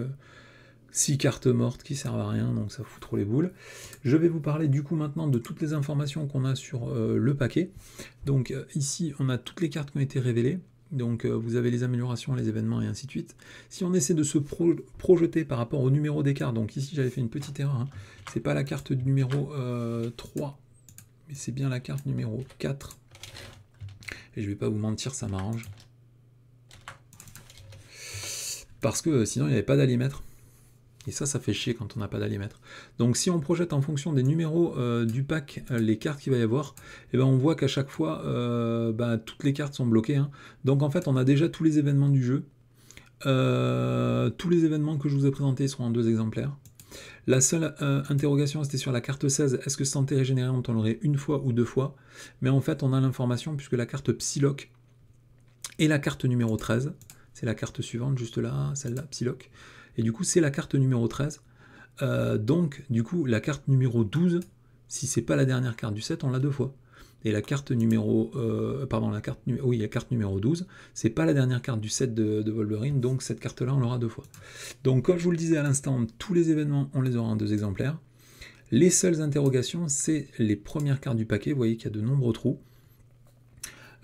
6 cartes mortes qui servent à rien, donc ça fout trop les boules. Je vais vous parler du coup maintenant de toutes les informations qu'on a sur le paquet. Donc ici on a toutes les cartes qui ont été révélées, donc vous avez les améliorations, les événements et ainsi de suite. Si on essaie de se projeter par rapport au numéro des cartes, donc ici j'avais fait une petite erreur, hein. C'est pas la carte numéro 3, mais c'est bien la carte numéro 4. Et je vais pas vous mentir, ça m'arrange. parce que sinon il n'y avait pas d'alliémètre. Et ça fait chier quand on n'a pas d'alliémètre. Donc si on projette en fonction des numéros du pack les cartes qu'il va y avoir, et ben on voit qu'à chaque fois, toutes les cartes sont bloquées. Hein. Donc en fait, on a déjà tous les événements du jeu. Tous les événements que je vous ai présentés seront en 2 exemplaires. La seule interrogation, c'était sur la carte 16. Est-ce que cette santé régénérante, on l'aurait une fois ou 2 fois? Mais en fait, on a l'information puisque la carte Psylocke et la carte numéro 13, c'est la carte suivante, juste là, celle-là, Psylocke. Et du coup, c'est la carte numéro 13. Donc, du coup, la carte numéro 12, si c'est pas la dernière carte du set, on l'a 2 fois. Et la carte numéro... la carte numéro 12, c'est pas la dernière carte du set de Wolverine, donc cette carte-là, on l'aura 2 fois. Donc, comme je vous le disais à l'instant, tous les événements, on les aura en 2 exemplaires. Les seules interrogations, c'est les premières cartes du paquet. Vous voyez qu'il y a de nombreux trous.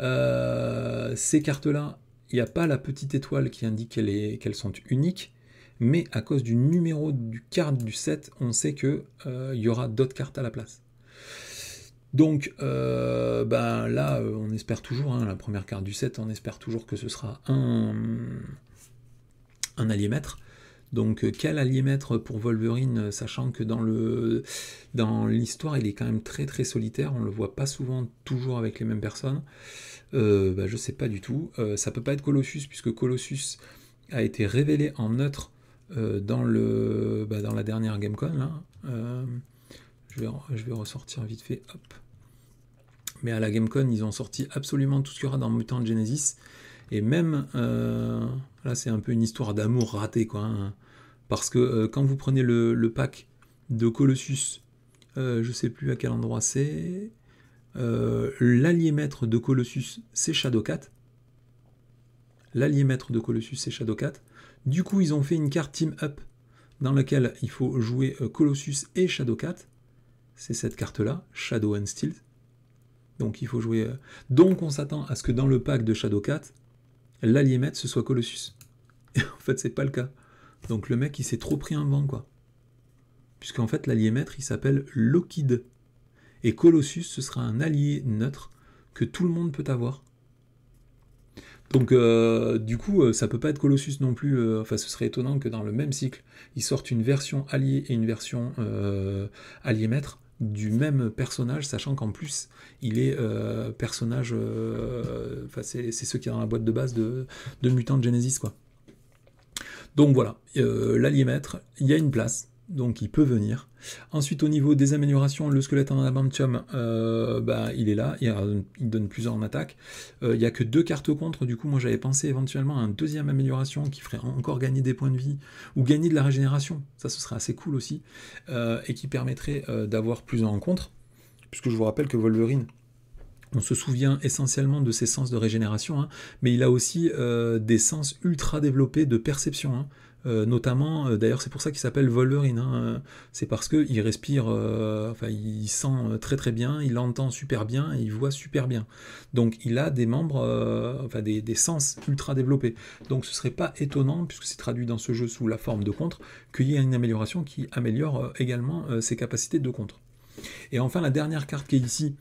Ces cartes-là, il n'y a pas la petite étoile qui indique qu'elles sont uniques, mais à cause du numéro du carte du set, on sait qu'il y aura d'autres cartes à la place. Donc là, on espère toujours, hein, la première carte du set, on espère toujours que ce sera un alliémètre. Donc quel alliémètre pour Wolverine, sachant que dans l'histoire, il est quand même très très solitaire, on le voit pas souvent toujours avec les mêmes personnes. Je sais pas du tout. Ça peut pas être Colossus, puisque Colossus a été révélé en neutre dans la dernière GameCon. Là. Je vais ressortir vite fait. Hop. Mais à la GameCon, ils ont sorti absolument tout ce qu'il y aura dans Mutant Genesis. Et même, là c'est un peu une histoire d'amour ratée, quoi. Hein, parce que quand vous prenez le pack de Colossus, je sais plus à quel endroit c'est, l'alliémètre de Colossus, c'est Shadowcat. L'alliémètre de Colossus, c'est Shadowcat. Du coup, ils ont fait une carte Team Up dans laquelle il faut jouer Colossus et Shadowcat. C'est cette carte-là, Shadow and Steel. Donc il faut jouer... Donc on s'attend à ce que dans le pack de Shadowcat, l'alliémètre, ce soit Colossus. Et en fait, c'est pas le cas. Donc le mec, il s'est trop pris un vent, quoi. Puisqu'en fait, l'alliémètre, il s'appelle Lockheed. Et Colossus, ce sera un allié neutre que tout le monde peut avoir. Donc, du coup, ça peut pas être Colossus non plus. Ce serait étonnant que dans le même cycle, ils sortent une version allié et une version allié-maître du même personnage, sachant qu'en plus, il est personnage... c'est ceux qui est dans la boîte de base de Mutant Genesis, quoi. Donc voilà, l'allié-maître, il y a une place. Donc il peut venir. Ensuite, au niveau des améliorations, le squelette en adamantium, il est là, il donne plusieurs en attaque. Il n'y a que 2 cartes contre, du coup moi j'avais pensé éventuellement à une deuxième amélioration qui ferait encore gagner des points de vie, ou gagner de la régénération, ça ce serait assez cool aussi, et qui permettrait d'avoir plusieurs en contre, puisque je vous rappelle que Wolverine, on se souvient essentiellement de ses sens de régénération, hein, mais il a aussi des sens ultra développés de perception, hein. Notamment, d'ailleurs c'est pour ça qu'il s'appelle Wolverine, hein, c'est parce qu'il respire, il sent très très bien, il entend super bien et il voit super bien. Donc il a des membres, des sens ultra développés. Donc ce serait pas étonnant, puisque c'est traduit dans ce jeu sous la forme de contre, qu'il y ait une amélioration qui améliore également ses capacités de contre. Et enfin la dernière carte qui est ici,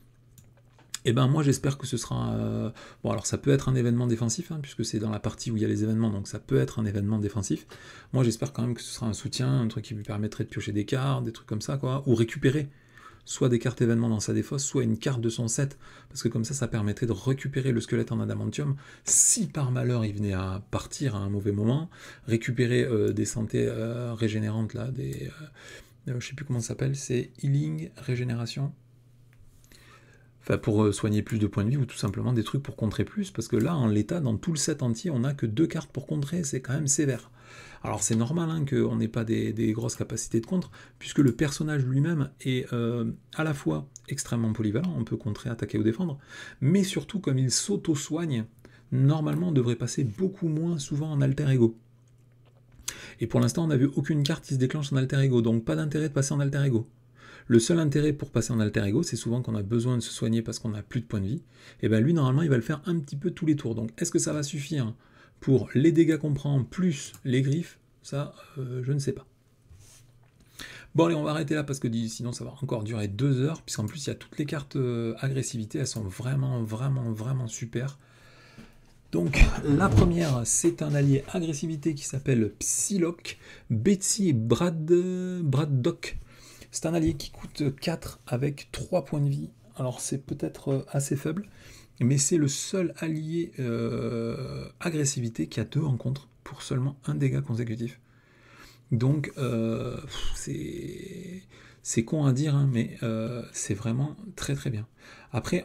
moi j'espère que ce sera... alors ça peut être un événement défensif, hein, puisque c'est dans la partie où il y a les événements, donc ça peut être un événement défensif. Moi j'espère quand même que ce sera un soutien, un truc qui lui permettrait de piocher des cartes, des trucs comme ça, quoi, ou récupérer soit des cartes événements dans sa défausse, soit une carte de son set, parce que comme ça permettrait de récupérer le squelette en adamantium, si par malheur il venait à partir à un mauvais moment, récupérer des santé régénérantes, là, je sais plus comment ça s'appelle, c'est healing, régénération... pour soigner plus de points de vie, ou tout simplement des trucs pour contrer plus, parce que là, en l'état, dans tout le set entier, on n'a que 2 cartes pour contrer, c'est quand même sévère. Alors c'est normal hein, qu'on n'ait pas des grosses capacités de contre, puisque le personnage lui-même est à la fois extrêmement polyvalent, on peut contrer, attaquer ou défendre, mais surtout, comme il s'auto-soigne, normalement on devrait passer beaucoup moins souvent en alter ego. Et pour l'instant, on n'a vu aucune carte qui se déclenche en alter ego, donc pas d'intérêt de passer en alter ego. Le seul intérêt pour passer en alter ego, c'est souvent qu'on a besoin de se soigner parce qu'on n'a plus de points de vie. Et bien lui, normalement, il va le faire un petit peu tous les tours. Donc, est-ce que ça va suffire pour les dégâts qu'on prend plus les griffes? Ça, je ne sais pas. Bon, allez, on va arrêter là parce que sinon, ça va encore durer 2 heures. Puisqu'en plus, il y a toutes les cartes agressivité. Elles sont vraiment, vraiment, vraiment super. Donc la première, c'est un allié agressivité qui s'appelle Psylocke, Betsy Braddock. C'est un allié qui coûte 4 avec 3 points de vie. Alors c'est peut-être assez faible, mais c'est le seul allié agressivité qui a 2 rencontres pour seulement 1 dégât consécutif. Donc c'est con à dire, hein, mais c'est vraiment très très bien. Après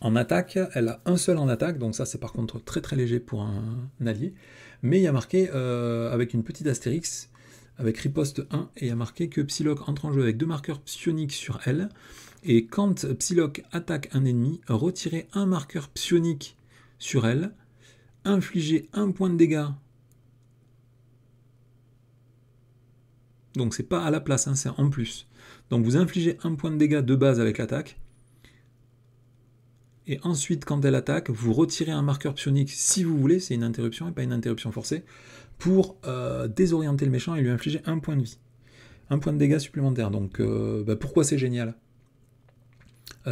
en attaque, elle a un seul en attaque, donc ça c'est par contre très très léger pour un allié. Mais il y a marqué avec une petite astérix, avec riposte 1, et il y a marqué que Psylocke entre en jeu avec 2 marqueurs psioniques sur elle. Et quand Psylocke attaque un ennemi, retirez un marqueur psionique sur elle, infligez 1 point de dégâts. Donc c'est pas à la place, hein, c'est en plus. Donc vous infligez 1 point de dégâts de base avec l'attaque. Et ensuite, quand elle attaque, vous retirez un marqueur psionique si vous voulez, c'est une interruption et pas une interruption forcée, pour désorienter le méchant et lui infliger 1 point de vie. 1 point de dégâts supplémentaire. Donc pourquoi c'est génial?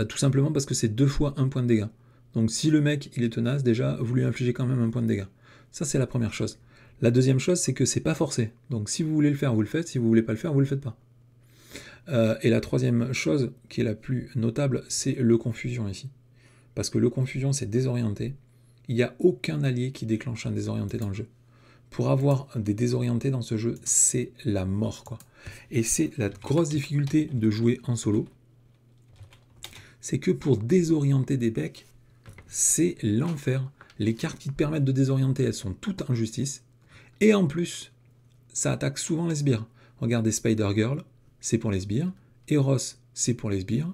Tout simplement parce que c'est 2 fois 1 point de dégâts. Donc si le mec il est tenace, déjà vous lui infligez quand même 1 point de dégâts. Ça c'est la première chose. La deuxième chose, c'est que c'est pas forcé. Donc si vous voulez le faire, vous le faites. Si vous voulez pas le faire, vous le faites pas. Et la troisième chose qui est la plus notable, c'est le confusion ici. Parce que le confusion, c'est désorienté. Il n'y a aucun allié qui déclenche un désorienté dans le jeu. Pour avoir des désorientés dans ce jeu, c'est la mort, quoi. Et c'est la grosse difficulté de jouer en solo. C'est que pour désorienter des becs, c'est l'enfer. Les cartes qui te permettent de désorienter, elles sont toutes en justice. Et en plus, ça attaque souvent les sbires. Regardez Spider-Girl, c'est pour les sbires. Eros, c'est pour les sbires.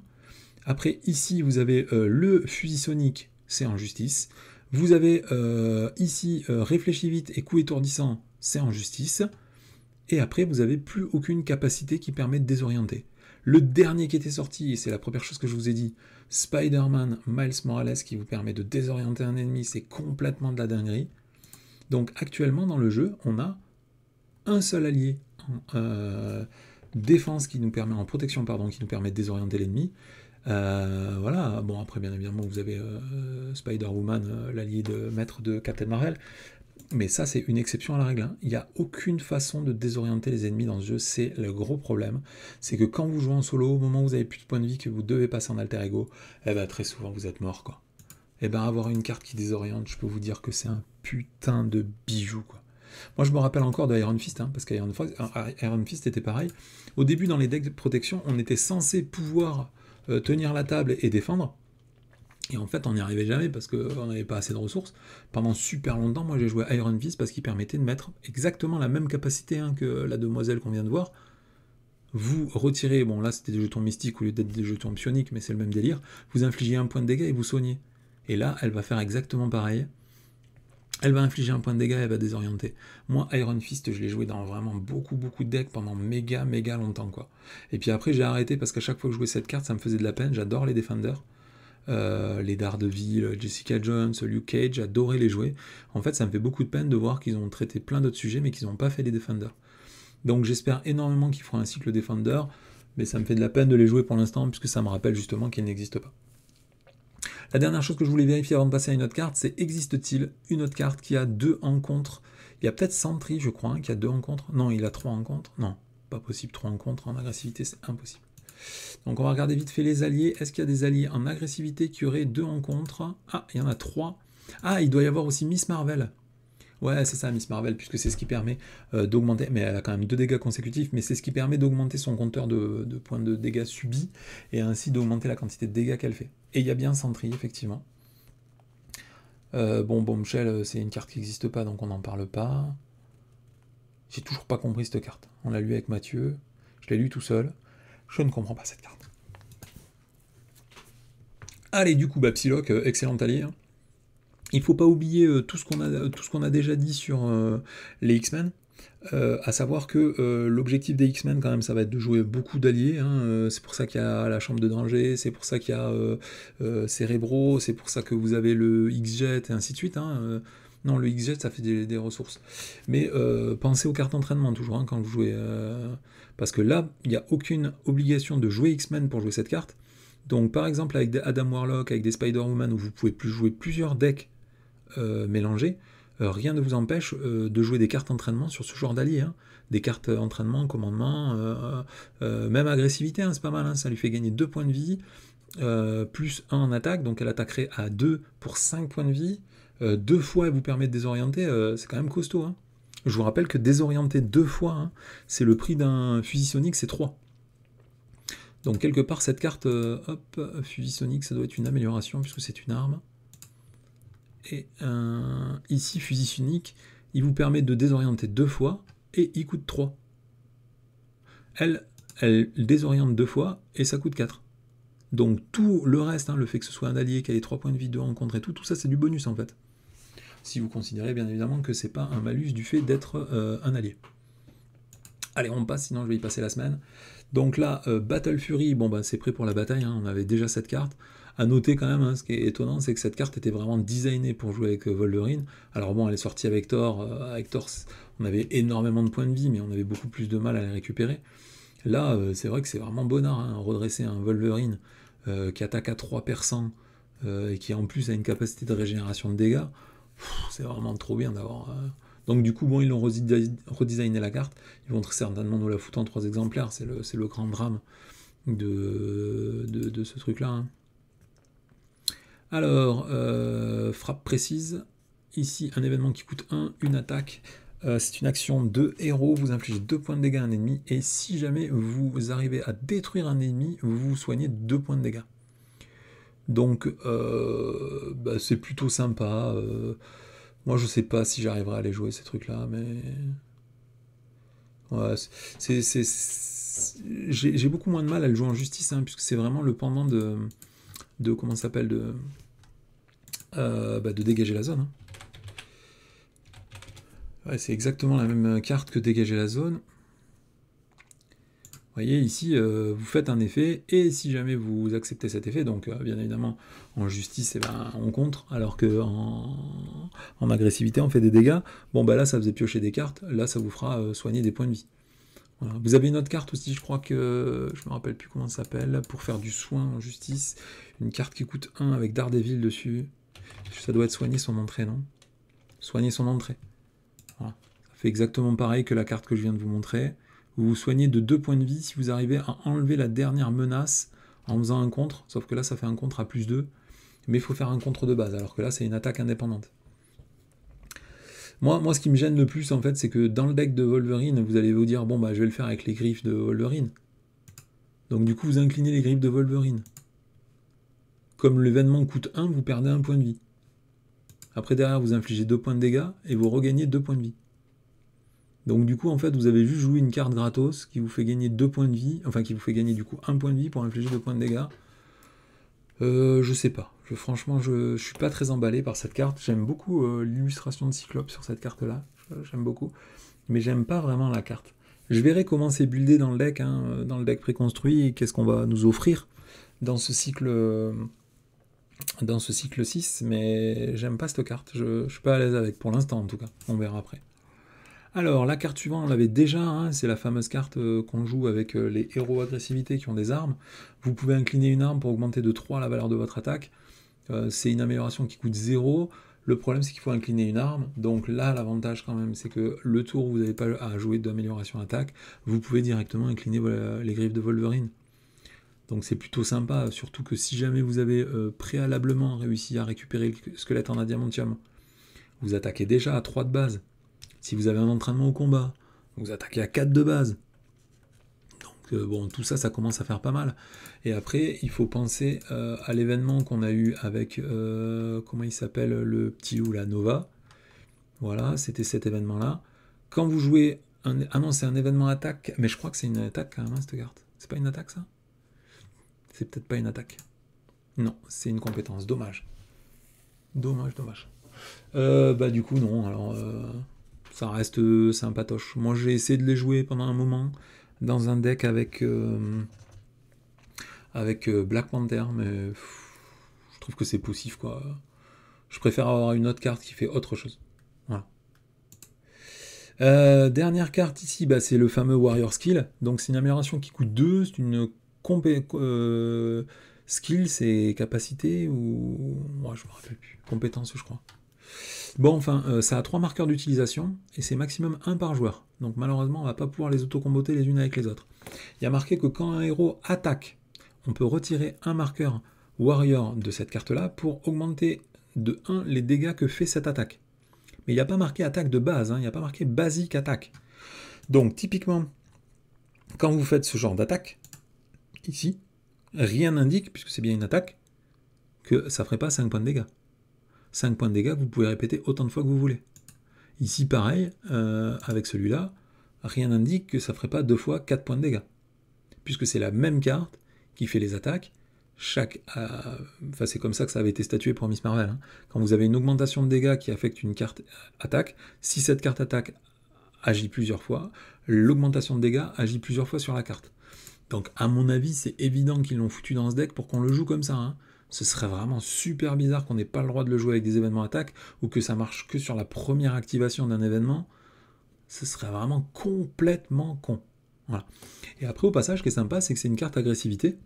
Après, ici, vous avez le fusil sonique, c'est en justice. Vous avez ici réfléchis vite et coup étourdissant, c'est en justice. Et après, vous n'avez plus aucune capacité qui permet de désorienter. Le dernier qui était sorti, et c'est la première chose que je vous ai dit, Spider-Man Miles Morales qui vous permet de désorienter un ennemi, c'est complètement de la dinguerie. Donc actuellement dans le jeu, on a un seul allié en défense qui nous permet, en protection pardon, qui nous permet de désorienter l'ennemi. Voilà, bon après bien évidemment vous avez Spider-Woman, l'allié de maître de Captain Marvel, mais ça c'est une exception à la règle, hein. Il n'y a aucune façon de désorienter les ennemis dans ce jeu, c'est le gros problème, c'est que quand vous jouez en solo, au moment où vous avez plus de points de vie, que vous devez passer en alter ego, eh ben, très souvent vous êtes mort, quoi. Et ben avoir une carte qui désoriente, je peux vous dire que c'est un putain de bijou, quoi. Moi je me rappelle encore de Iron Fist, hein, parce qu'Iron Fist était pareil. Au début dans les decks de protection, on était censé pouvoir tenir la table et défendre. Et en fait, on n'y arrivait jamais parce qu'on n'avait pas assez de ressources. Pendant super longtemps, moi j'ai joué Iron Fist parce qu'il permettait de mettre exactement la même capacité, hein, que la demoiselle qu'on vient de voir. Vous retirez, bon là c'était des jetons mystiques au lieu d'être des jetons psioniques, mais c'est le même délire. Vous infligez 1 point de dégâts et vous soignez. Et là, elle va faire exactement pareil. Elle va infliger 1 point de dégâts et elle va désorienter. Moi, Iron Fist, je l'ai joué dans vraiment beaucoup de decks pendant méga longtemps, quoi. Et puis après, j'ai arrêté parce qu'à chaque fois que je jouais cette carte, ça me faisait de la peine. J'adore les Defenders. Les Daredevil, Jessica Jones, Luke Cage, j'adorais les jouer. En fait, ça me fait beaucoup de peine de voir qu'ils ont traité plein d'autres sujets, mais qu'ils n'ont pas fait les Defenders. Donc j'espère énormément qu'ils feront un cycle Defender, mais ça me fait de la peine de les jouer pour l'instant, puisque ça me rappelle justement qu'ils n'existent pas. La dernière chose que je voulais vérifier avant de passer à une autre carte, c'est existe-t-il une autre carte qui a 2 rencontres? Il y a peut-être Sentry, je crois, hein, qui a 2 rencontres. Non, il a 3 rencontres. Non, pas possible, 3 rencontres en agressivité, c'est impossible. Donc on va regarder vite fait les alliés. Est-ce qu'il y a des alliés en agressivité qui auraient 2 rencontres? Ah, il y en a 3. Ah, il doit y avoir aussi Miss Marvel. Ouais, c'est ça, Miss Marvel, puisque c'est ce qui permet d'augmenter, mais elle a quand même 2 dégâts consécutifs, mais c'est ce qui permet d'augmenter son compteur de points de dégâts subis, et ainsi d'augmenter la quantité de dégâts qu'elle fait. Et il y a bien Sentry, effectivement. Bon, Bombshell, c'est une carte qui n'existe pas, donc on n'en parle pas. J'ai toujours pas compris cette carte. On l'a lu avec Mathieu, je l'ai lu tout seul. Je ne comprends pas cette carte. Allez, du coup, Psylocke, excellent allié, hein. Il ne faut pas oublier tout ce qu'on a déjà dit sur les X-Men, à savoir que l'objectif des X-Men, quand même, ça va être de jouer beaucoup d'alliés, hein. C'est pour ça qu'il y a la chambre de danger, c'est pour ça qu'il y a Cérébro, c'est pour ça que vous avez le X-Jet, et ainsi de suite, hein. Non, le X-Jet, ça fait des ressources. Mais pensez aux cartes d'entraînement, toujours, hein, quand vous jouez. Parce que là, il n'y a aucune obligation de jouer X-Men pour jouer cette carte. Donc, par exemple, avec des Adam Warlock, avec des Spider-Woman, où vous pouvez plus jouer plusieurs decks mélangées, rien ne vous empêche de jouer des cartes entraînement sur ce genre d'allié. Hein. Des cartes entraînement, commandement, même agressivité, hein, c'est pas mal, hein, ça lui fait gagner 2 points de vie, plus 1 en attaque, donc elle attaquerait à 2 pour 5 points de vie. 2 fois elle vous permet de désorienter, c'est quand même costaud. Hein. Je vous rappelle que désorienter 2 fois, hein, c'est le prix d'un fusil sonique, c'est 3. Donc quelque part cette carte, hop, fusil sonique, ça doit être une amélioration puisque c'est une arme. Et ici, fusil sonique, il vous permet de désorienter 2 fois et il coûte 3. Elle désoriente 2 fois et ça coûte 4. Donc tout le reste, hein, le fait que ce soit un allié qui a les 3 points de vie de rencontre et tout ça c'est du bonus en fait. Si vous considérez bien évidemment que c'est pas un malus du fait d'être un allié. Allez, on passe, sinon je vais y passer la semaine. Donc là, Battle Fury, bon bah c'est prêt pour la bataille, hein, on avait déjà cette carte. À noter quand même, hein, ce qui est étonnant, c'est que cette carte était vraiment designée pour jouer avec Wolverine. Alors bon, elle est sortie avec Thor, on avait énormément de points de vie, mais on avait beaucoup plus de mal à les récupérer. Là, c'est vrai que c'est vraiment bonnard, hein, redresser un Wolverine qui attaque à 3% et qui en plus a une capacité de régénération de dégâts. C'est vraiment trop bien d'avoir... Donc du coup, bon, ils ont redesigné la carte. Ils vont très certainement nous la foutre en 3 exemplaires. C'est le grand drame de ce truc-là. Hein. Alors, frappe précise. Ici, un événement qui coûte 1, une attaque. C'est une action de héros. Vous infligez 2 points de dégâts à un ennemi. Et si jamais vous arrivez à détruire un ennemi, vous soignez 2 points de dégâts. Donc, bah, c'est plutôt sympa. Moi, je sais pas si j'arriverai à aller jouer ces trucs-là, mais... Ouais, j'ai beaucoup moins de mal à le jouer en justice, hein, puisque c'est vraiment le pendant de comment ça s'appelle, bah, de dégager la zone. Hein. Ouais, c'est exactement la même carte que dégager la zone. Vous voyez, ici, vous faites un effet, et si jamais vous acceptez cet effet, donc bien évidemment, en justice, eh ben, on contre, alors que en agressivité, on fait des dégâts. Bon, bah là, ça faisait piocher des cartes, là, ça vous fera soigner des points de vie. Voilà. Vous avez une autre carte aussi, je crois que, je me rappelle plus comment ça s'appelle, pour faire du soin en justice, une carte qui coûte 1 avec Daredevil dessus. Ça doit être soigner son entrée, non? Soigner son entrée. Voilà. Ça fait exactement pareil que la carte que je viens de vous montrer. Vous vous soignez de 2 points de vie si vous arrivez à enlever la dernière menace en faisant un contre, sauf que là ça fait un contre à plus 2, mais il faut faire un contre de base, alors que là c'est une attaque indépendante. Moi, ce qui me gêne le plus en fait, c'est que dans le deck de Wolverine, vous allez vous dire, bon bah je vais le faire avec les griffes de Wolverine. Donc du coup vous inclinez les griffes de Wolverine. Comme l'événement coûte 1, vous perdez 1 point de vie. Après derrière vous infligez 2 points de dégâts et vous regagnez 2 points de vie. Donc du coup en fait vous avez juste joué une carte gratos qui vous fait gagner 2 points de vie, enfin qui vous fait gagner du coup 1 point de vie pour infliger 2 points de dégâts. Je sais pas, franchement je suis pas très emballé par cette carte, j'aime beaucoup l'illustration de Cyclope sur cette carte là, j'aime beaucoup, mais j'aime pas vraiment la carte. Je verrai comment c'est buildé dans le deck, hein, dans le deck préconstruit, et qu'est-ce qu'on va nous offrir dans ce cycle 6, mais j'aime pas cette carte, je suis pas à l'aise avec pour l'instant en tout cas, on verra après. Alors, la carte suivante, on l'avait déjà, hein, c'est la fameuse carte qu'on joue avec les héros agressivité qui ont des armes. Vous pouvez incliner une arme pour augmenter de 3 la valeur de votre attaque. C'est une amélioration qui coûte 0. Le problème, c'est qu'il faut incliner une arme. Donc là, l'avantage quand même, c'est que le tour où vous n'avez pas à jouer d'amélioration attaque, vous pouvez directement incliner les griffes de Wolverine. Donc c'est plutôt sympa, surtout que si jamais vous avez préalablement réussi à récupérer le squelette en adamantium, vous attaquez déjà à 3 de base. Si vous avez un entraînement au combat, vous attaquez à 4 de base. Donc bon, tout ça, ça commence à faire pas mal. Et après, il faut penser à l'événement qu'on a eu avec, comment il s'appelle, le petit loup, la Nova. Voilà, c'était cet événement-là. Quand vous jouez, ah non, c'est un événement attaque, mais je crois que c'est une attaque quand même, hein, cette carte. C'est pas une attaque, ça? C'est peut-être pas une attaque. Non, c'est une compétence, dommage. Dommage. Bah du coup, non, alors... ça reste sympatoche. Moi j'ai essayé de les jouer pendant un moment dans un deck avec Black Panther, mais je trouve que c'est poussif quoi. Je préfère avoir une autre carte qui fait autre chose. Voilà. Dernière carte ici, bah, c'est le fameux Warrior Skill. Donc c'est une amélioration qui coûte 2, c'est une skill, c'est capacité ou... Moi je me rappelle plus. Compétence je crois. Bon, enfin, ça a 3 marqueurs d'utilisation, et c'est maximum 1 par joueur. Donc malheureusement, on va pas pouvoir les autocomboter les unes avec les autres. Il y a marqué que quand un héros attaque, on peut retirer un marqueur warrior de cette carte-là pour augmenter de 1 les dégâts que fait cette attaque. Mais il n'y a pas marqué attaque de base, il n'y a pas marqué basique attaque. Donc typiquement, quand vous faites ce genre d'attaque, ici, rien n'indique, puisque c'est bien une attaque, que ça ne ferait pas 5 points de dégâts. 5 points de dégâts que vous pouvez répéter autant de fois que vous voulez. Ici, pareil, avec celui-là, rien n'indique que ça ne ferait pas 2 fois 4 points de dégâts. Puisque c'est la même carte qui fait les attaques. Enfin, c'est comme ça que ça avait été statué pour Miss Marvel. Quand vous avez une augmentation de dégâts qui affecte une carte attaque, si cette carte attaque agit plusieurs fois, l'augmentation de dégâts agit plusieurs fois sur la carte. Donc à mon avis, c'est évident qu'ils l'ont foutu dans ce deck pour qu'on le joue comme ça. Ce serait vraiment super bizarre qu'on n'ait pas le droit de le jouer avec des événements attaques, ou que ça marche que sur la première activation d'un événement. Ce serait vraiment complètement con. Voilà. Et après, au passage, ce qui est sympa, c'est que c'est une carte agressivité.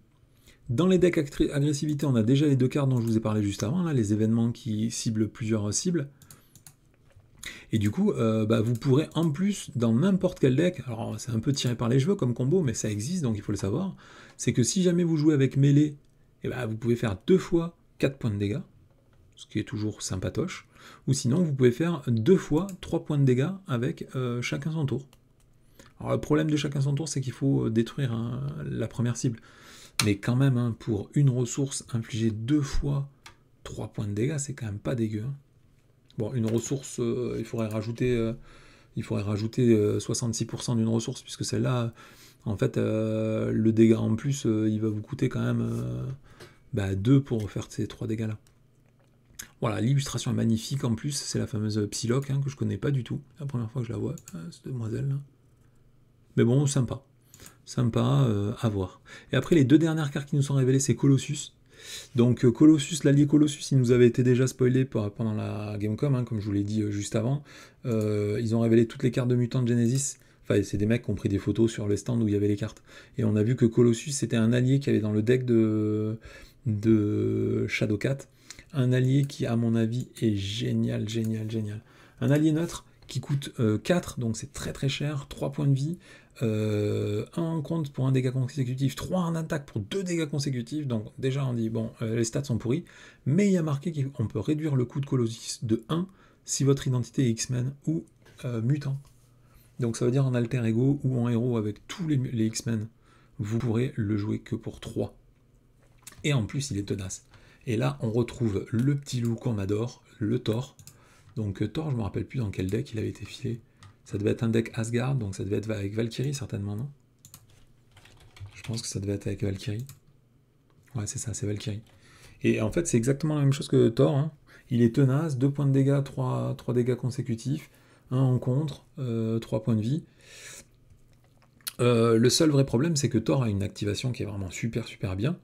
Dans les decks agressivité, on a déjà les 2 cartes dont je vous ai parlé juste avant, là, les événements qui ciblent plusieurs cibles. Et du coup, vous pourrez en plus, dans n'importe quel deck, alors c'est un peu tiré par les cheveux comme combo, mais ça existe, donc il faut le savoir, c'est que si jamais vous jouez avec mêlée, vous pouvez faire 2 fois 4 points de dégâts, ce qui est toujours sympatoche, ou sinon vous pouvez faire 2 fois 3 points de dégâts avec chacun son tour. Alors le problème de chacun son tour, c'est qu'il faut détruire la première cible. Mais quand même, pour une ressource, infliger 2 fois 3 points de dégâts, c'est quand même pas dégueu. Bon, une ressource, il faudrait rajouter 66% d'une ressource, puisque celle-là, en fait, le dégât en plus, il va vous coûter quand même 2 pour faire ces 3 dégâts-là. Voilà, l'illustration est magnifique en plus, c'est la fameuse Psylocke, que je connais pas du tout. La première fois que je la vois, cette demoiselle-là. Mais bon, sympa. Sympa à voir. Et après, les 2 dernières cartes qui nous sont révélées, c'est Colossus. Donc Colossus, l'allié Colossus, il nous avait été déjà spoilé pendant la Gamecom, comme je vous l'ai dit juste avant. Ils ont révélé toutes les cartes de mutants de Genesis. Enfin, c'est des mecs qui ont pris des photos sur les stands où il y avait les cartes. Et on a vu que Colossus, c'était un allié qui avait dans le deck de Shadowcat. Un allié qui, à mon avis, est génial, génial, génial. Un allié neutre qui coûte 4, donc c'est très très cher, 3 points de vie, 1 en compte pour 1 dégât consécutif, 3 en attaque pour 2 dégâts consécutifs, donc déjà on dit, bon, les stats sont pourris, mais il y a marqué qu'on peut réduire le coût de Colossus de 1 si votre identité est X-Men ou mutant. Donc ça veut dire en alter ego ou en héros avec tous les X-Men, vous pourrez le jouer que pour 3. Et en plus il est tenace. Et là on retrouve le petit loup qu'on adore, le Thor. Donc Thor, je me rappelle plus dans quel deck il avait été filé. Ça devait être un deck Asgard, donc ça devait être avec Valkyrie certainement, non? Je pense que ça devait être avec Valkyrie. Ouais, c'est ça, c'est Valkyrie. Et en fait, c'est exactement la même chose que Thor. Il est tenace, 2 points de dégâts, 3 dégâts consécutifs, 1 en contre, 3 points de vie. Le seul vrai problème, c'est que Thor a une activation qui est vraiment super super bien.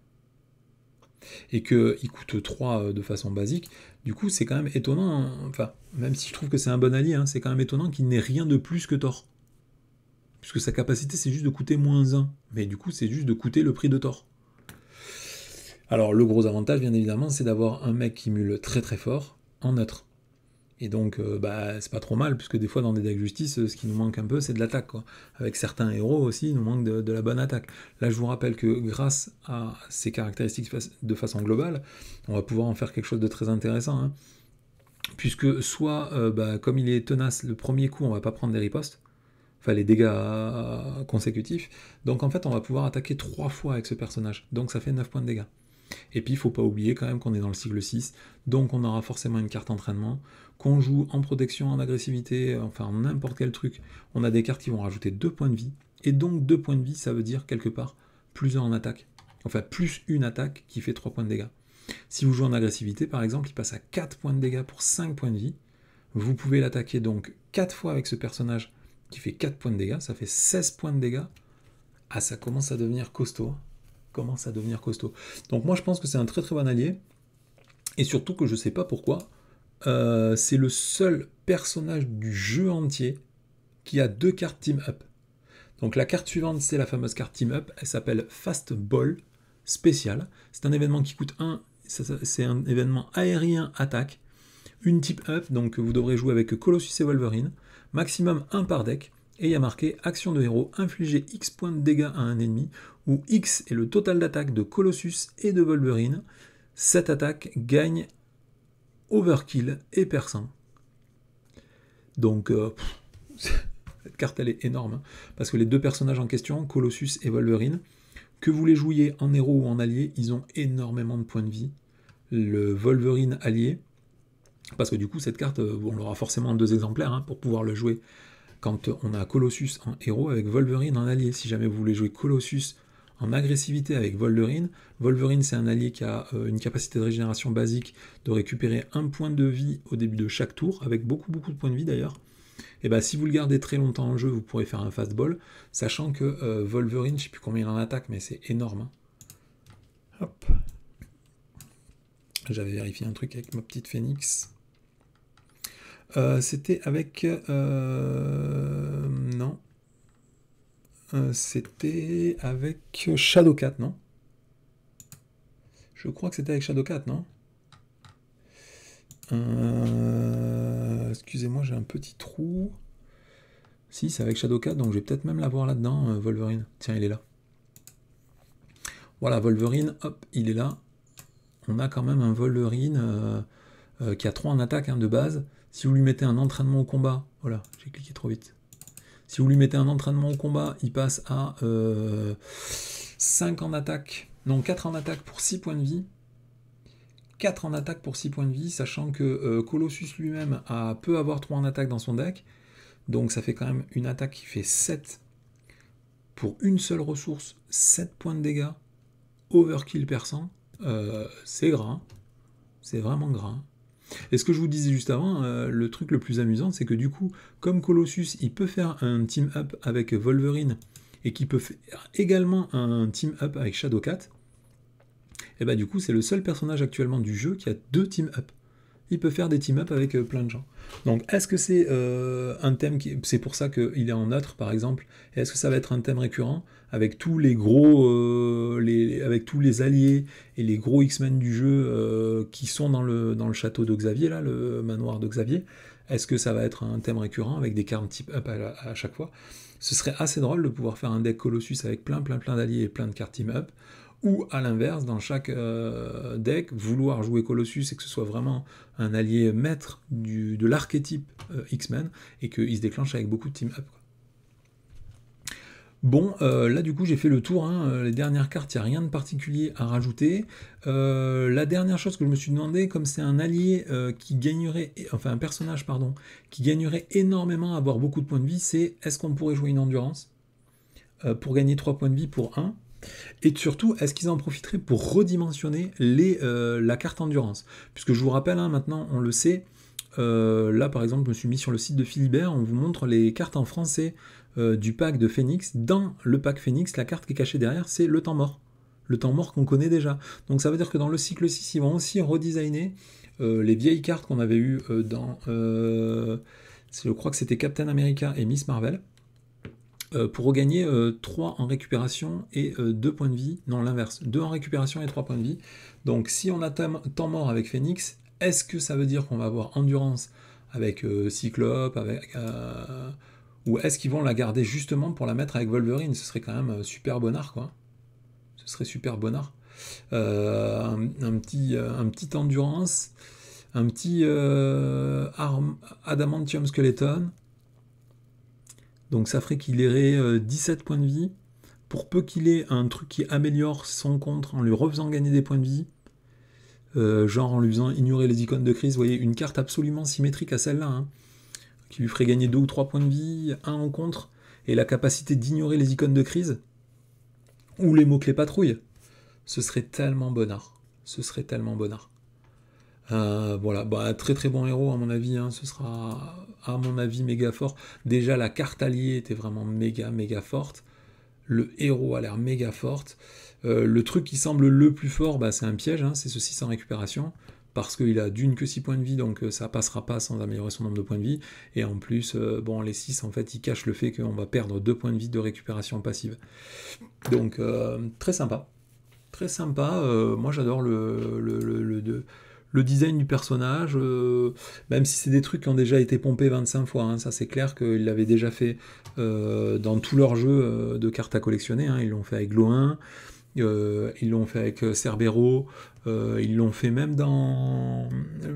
Et qu'il coûte 3 de façon basique. Du coup, c'est quand même étonnant, enfin, même si je trouve que c'est un bon allié, c'est quand même étonnant qu'il n'ait rien de plus que Thor. Puisque sa capacité, c'est juste de coûter moins 1. Mais du coup, c'est juste de coûter le prix de Thor. Alors, le gros avantage, bien évidemment, c'est d'avoir un mec qui mule très très fort en neutre. Et donc, c'est pas trop mal, puisque des fois, dans des decks justice, ce qui nous manque un peu, c'est de l'attaque, quoi. Avec certains héros aussi, il nous manque de la bonne attaque. Là, je vous rappelle que grâce à ces caractéristiques de façon globale, on va pouvoir en faire quelque chose de très intéressant. Puisque soit, comme il est tenace, le premier coup, on va pas prendre des ripostes, enfin les dégâts consécutifs, donc en fait, on va pouvoir attaquer 3 fois avec ce personnage. Donc ça fait 9 points de dégâts. Et puis il faut pas oublier quand même qu'on est dans le cycle 6, donc on aura forcément une carte entraînement, qu'on joue en protection, en agressivité, enfin en n'importe quel truc, on a des cartes qui vont rajouter 2 points de vie, et donc 2 points de vie, ça veut dire quelque part plus 1 en attaque, enfin plus une attaque qui fait 3 points de dégâts. Si vous jouez en agressivité par exemple, il passe à 4 points de dégâts pour 5 points de vie, vous pouvez l'attaquer donc 4 fois avec ce personnage qui fait 4 points de dégâts, ça fait 16 points de dégâts, ah ça commence à devenir costaud. Donc moi je pense que c'est un très très bon allié, et surtout que je sais pas pourquoi, c'est le seul personnage du jeu entier qui a 2 cartes Team Up. Donc la carte suivante, c'est la fameuse carte Team Up, elle s'appelle Fast Ball Spécial, c'est un événement qui coûte 1, c'est un événement aérien attaque, une type up, donc vous devrez jouer avec Colossus et Wolverine, maximum 1 par deck, et il y a marqué action de héros, infliger X points de dégâts à un ennemi, où X est le total d'attaque de Colossus et de Wolverine. Cette attaque gagne overkill et perçant. Donc, cette carte elle est énorme, hein, parce que les deux personnages en question, Colossus et Wolverine, que vous les jouiez en héros ou en allié, ils ont énormément de points de vie. Le Wolverine allié, parce que du coup cette carte, on l'aura forcément en 2 exemplaires, hein, pour pouvoir le jouer quand on a Colossus en héros avec Wolverine en allié. Si jamais vous voulez jouer Colossus en agressivité avec Wolverine, Wolverine c'est un allié qui a une capacité de régénération basique de récupérer 1 point de vie au début de chaque tour, avec beaucoup de points de vie d'ailleurs. Et bien si vous le gardez très longtemps en jeu, vous pourrez faire un fastball, sachant que Wolverine, je ne sais plus combien il en attaque, mais c'est énorme. Hein. Hop. J'avais vérifié un truc avec ma petite Phoenix. C'était avec... non. C'était avec Shadowcat, non? Je crois que c'était avec Shadowcat, non? Excusez-moi, j'ai un petit trou. Si, c'est avec Shadowcat, donc je vais peut-être même l'avoir là-dedans, Wolverine. Tiens, il est là. Voilà, Wolverine, hop, il est là. On a quand même un Wolverine qui a 3 en attaque, hein, de base. Si vous lui mettez un entraînement au combat, voilà, j'ai cliqué trop vite. Si vous lui mettez un entraînement au combat, il passe à 5 en attaque, non 4 en attaque pour 6 points de vie. 4 en attaque pour 6 points de vie, sachant que Colossus lui-même peut avoir 3 en attaque dans son deck. Donc ça fait quand même une attaque qui fait 7 pour une seule ressource, 7 points de dégâts, overkill perçant. C'est gras, c'est vraiment gras. Et ce que je vous disais juste avant, le truc le plus amusant, c'est que du coup, comme Colossus, il peut faire un team-up avec Wolverine, et qu'il peut faire également un team-up avec Shadowcat, et bah du coup, c'est le seul personnage actuellement du jeu qui a 2 team-up. Il peut faire des team-up avec plein de gens. Donc, est-ce que c'est un thème c'est pour ça qu'il est en neutre, par exemple, et est-ce que ça va être un thème récurrent avec tous les gros, avec tous les alliés et les gros X-Men du jeu qui sont dans le château de Xavier, là, le manoir de Xavier? Est-ce que ça va être un thème récurrent avec des cartes type up à chaque fois? Ce serait assez drôle de pouvoir faire un deck Colossus avec plein d'alliés et plein de cartes team up. Ou à l'inverse, dans chaque deck, vouloir jouer Colossus et que ce soit vraiment un allié maître de l'archétype X-Men et qu'il se déclenche avec beaucoup de team-up. Bon, là du coup j'ai fait le tour, hein. Les dernières cartes, il n'y a rien de particulier à rajouter. La dernière chose que je me suis demandé, comme c'est un allié qui gagnerait, enfin un personnage, pardon, qui gagnerait énormément à avoir beaucoup de points de vie, c'est est-ce qu'on pourrait jouer une endurance pour gagner 3 points de vie pour 1? Et surtout, est-ce qu'ils en profiteraient pour redimensionner la carte endurance? Puisque je vous rappelle, hein, maintenant on le sait, là par exemple je me suis mis sur le site de Philibert, on vous montre les cartes en français du pack de Phoenix. Dans le pack Phoenix, la carte qui est cachée derrière, c'est le temps mort. Le temps mort qu'on connaît déjà. Donc ça veut dire que dans le cycle 6, ils vont aussi redesigner les vieilles cartes qu'on avait eues dans... je crois que c'était Captain America et Miss Marvel. Pour regagner 3 en récupération et 2 points de vie. Non, l'inverse. 2 en récupération et 3 points de vie. Donc si on a temps mort avec Phoenix, est-ce que ça veut dire qu'on va avoir endurance avec Cyclope, ou est-ce qu'ils vont la garder justement pour la mettre avec Wolverine? Ce serait quand même super bonnard, quoi. Ce serait super bonnard. Un petit endurance, un petit adamantium skeleton. Donc ça ferait qu'il irait 17 points de vie. Pour peu qu'il ait un truc qui améliore son contre en lui refaisant gagner des points de vie, genre en lui faisant ignorer les icônes de crise, vous voyez, une carte absolument symétrique à celle-là, hein, qui lui ferait gagner 2 ou 3 points de vie, 1 en contre, et la capacité d'ignorer les icônes de crise, ou les mots-clés patrouille. Ce serait tellement bonnard. Ce serait tellement bonnard. Voilà, bah, très très bon héros à mon avis, hein. Ce sera à mon avis méga fort. Déjà la carte alliée était vraiment méga forte. Le héros a l'air méga forte. Le truc qui semble le plus fort, bah, c'est un piège, hein, c'est ce 6 en récupération, parce qu'il a d'une que 6 points de vie, donc ça passera pas sans améliorer son nombre de points de vie, et en plus, bon, les 6, en fait, ils cachent le fait qu'on va perdre 2 points de vie de récupération passive. Donc, très sympa. Très sympa, moi j'adore le Le design du personnage, même si c'est des trucs qui ont déjà été pompés 25 fois, hein, ça c'est clair qu'ils l'avaient déjà fait dans tous leurs jeux de cartes à collectionner, hein, ils l'ont fait avec Gloin, ils l'ont fait avec Cerbero, ils l'ont fait même dans...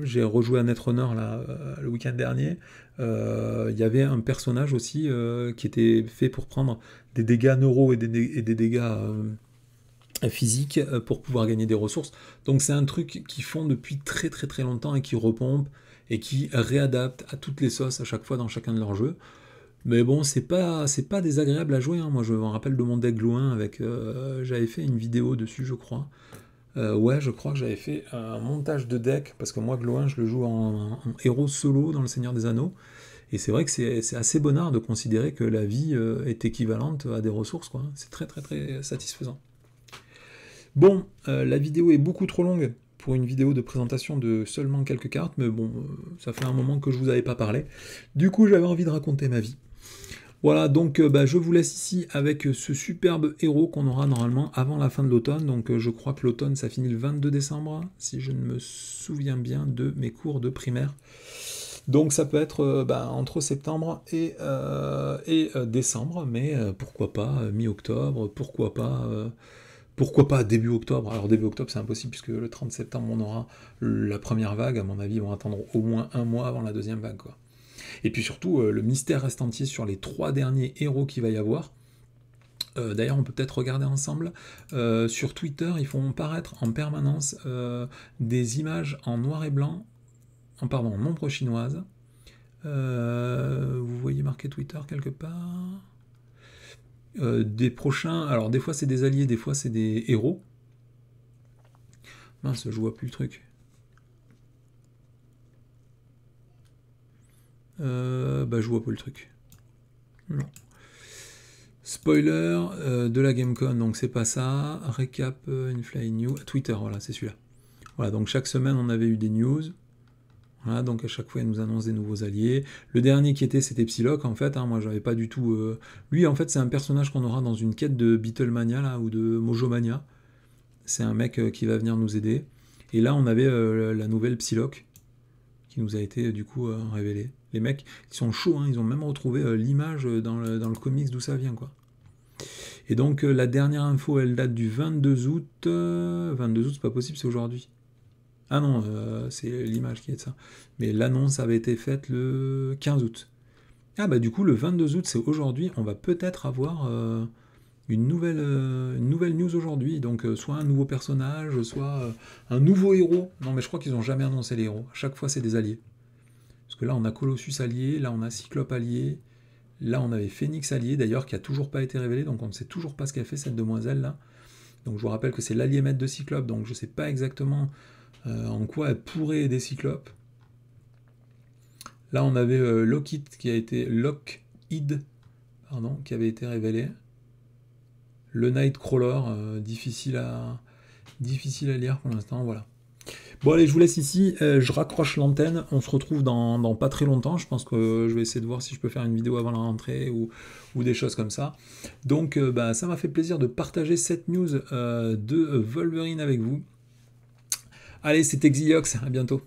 J'ai rejoué à Netrunner là, le week-end dernier, il y avait un personnage aussi qui était fait pour prendre des dégâts neuro et des dégâts physiques pour pouvoir gagner des ressources. Donc c'est un truc qu'ils font depuis très très très longtemps et qui repompe et qui réadapte à toutes les sauces à chaque fois dans chacun de leurs jeux. Mais bon, c'est pas désagréable à jouer, hein. Moi, je me rappelle de mon deck Gloin avec... j'avais fait une vidéo dessus, je crois. Ouais, je crois que j'avais fait un montage de deck, parce que moi, Gloin, je le joue en héros solo dans Le Seigneur des Anneaux. Et c'est vrai que c'est assez bonnard de considérer que la vie est équivalente à des ressources, quoi. C'est très très très satisfaisant. Bon, la vidéo est beaucoup trop longue pour une vidéo de présentation de seulement quelques cartes, mais bon, ça fait un moment que je vous avais pas parlé. Du coup, j'avais envie de raconter ma vie. Voilà, donc je vous laisse ici avec ce superbe héros qu'on aura normalement avant la fin de l'automne. Donc je crois que l'automne, ça finit le 22 décembre, si je ne me souviens bien de mes cours de primaire. Donc ça peut être entre septembre et décembre, mais pourquoi pas mi-octobre, pourquoi pas début octobre. Alors début octobre c'est impossible puisque le 30 septembre on aura la première vague, à mon avis ils vont attendre au moins un mois avant la deuxième vague, quoi. Et puis surtout, le mystère reste entier sur les 3 derniers héros qu'il va y avoir. D'ailleurs, on peut peut-être regarder ensemble. Sur Twitter, ils font paraître en permanence des images en noir et blanc, en nombre chinoise. Vous voyez marqué Twitter quelque part. Des prochains... Alors, des fois, c'est des alliés, des fois, c'est des héros. Mince, je vois plus le truc. Je vois pas le truc. Non. Spoiler de la GameCon, donc c'est pas ça. Recap, Infly New, Twitter, voilà, c'est celui-là. Voilà, donc chaque semaine on avait eu des news. Voilà, donc à chaque fois il nous annonce des nouveaux alliés. Le dernier qui était, c'était Psylocke en fait. Hein, moi j'avais pas du tout. Lui en fait c'est un personnage qu'on aura dans une quête de Beatlemania là ou de Mojomania. C'est un mec qui va venir nous aider. Et là on avait la nouvelle Psylocke qui nous a été du coup révélée. Les mecs, ils sont chauds, hein, ils ont même retrouvé l'image dans le comics d'où ça vient, quoi. Et donc, la dernière info, elle date du 22 août. 22 août, c'est pas possible, c'est aujourd'hui. Ah non, c'est l'image qui est de ça. Mais l'annonce avait été faite le 15 août. Ah bah du coup, le 22 août, c'est aujourd'hui. On va peut-être avoir une nouvelle news aujourd'hui. Donc, soit un nouveau personnage, soit un nouveau héros. Non, mais je crois qu'ils n'ont jamais annoncé les héros. À chaque fois, c'est des alliés. Parce que là, on a Colossus allié, là, on a Cyclope allié, là, on avait Phoenix allié, d'ailleurs, qui n'a toujours pas été révélé, donc on ne sait toujours pas ce qu'elle fait, cette demoiselle-là. Donc je vous rappelle que c'est l'allié maître de Cyclope, donc je ne sais pas exactement en quoi elle pourrait aider Cyclope. Là, on avait Lockheed, qui avait été révélé. Le Nightcrawler, difficile à lire pour l'instant, voilà. Bon allez, je vous laisse ici, je raccroche l'antenne, on se retrouve dans pas très longtemps, je pense que je vais essayer de voir si je peux faire une vidéo avant la rentrée ou des choses comme ça. Donc ça m'a fait plaisir de partager cette news de Wolverine avec vous. Allez, c'était Xiliox, à bientôt.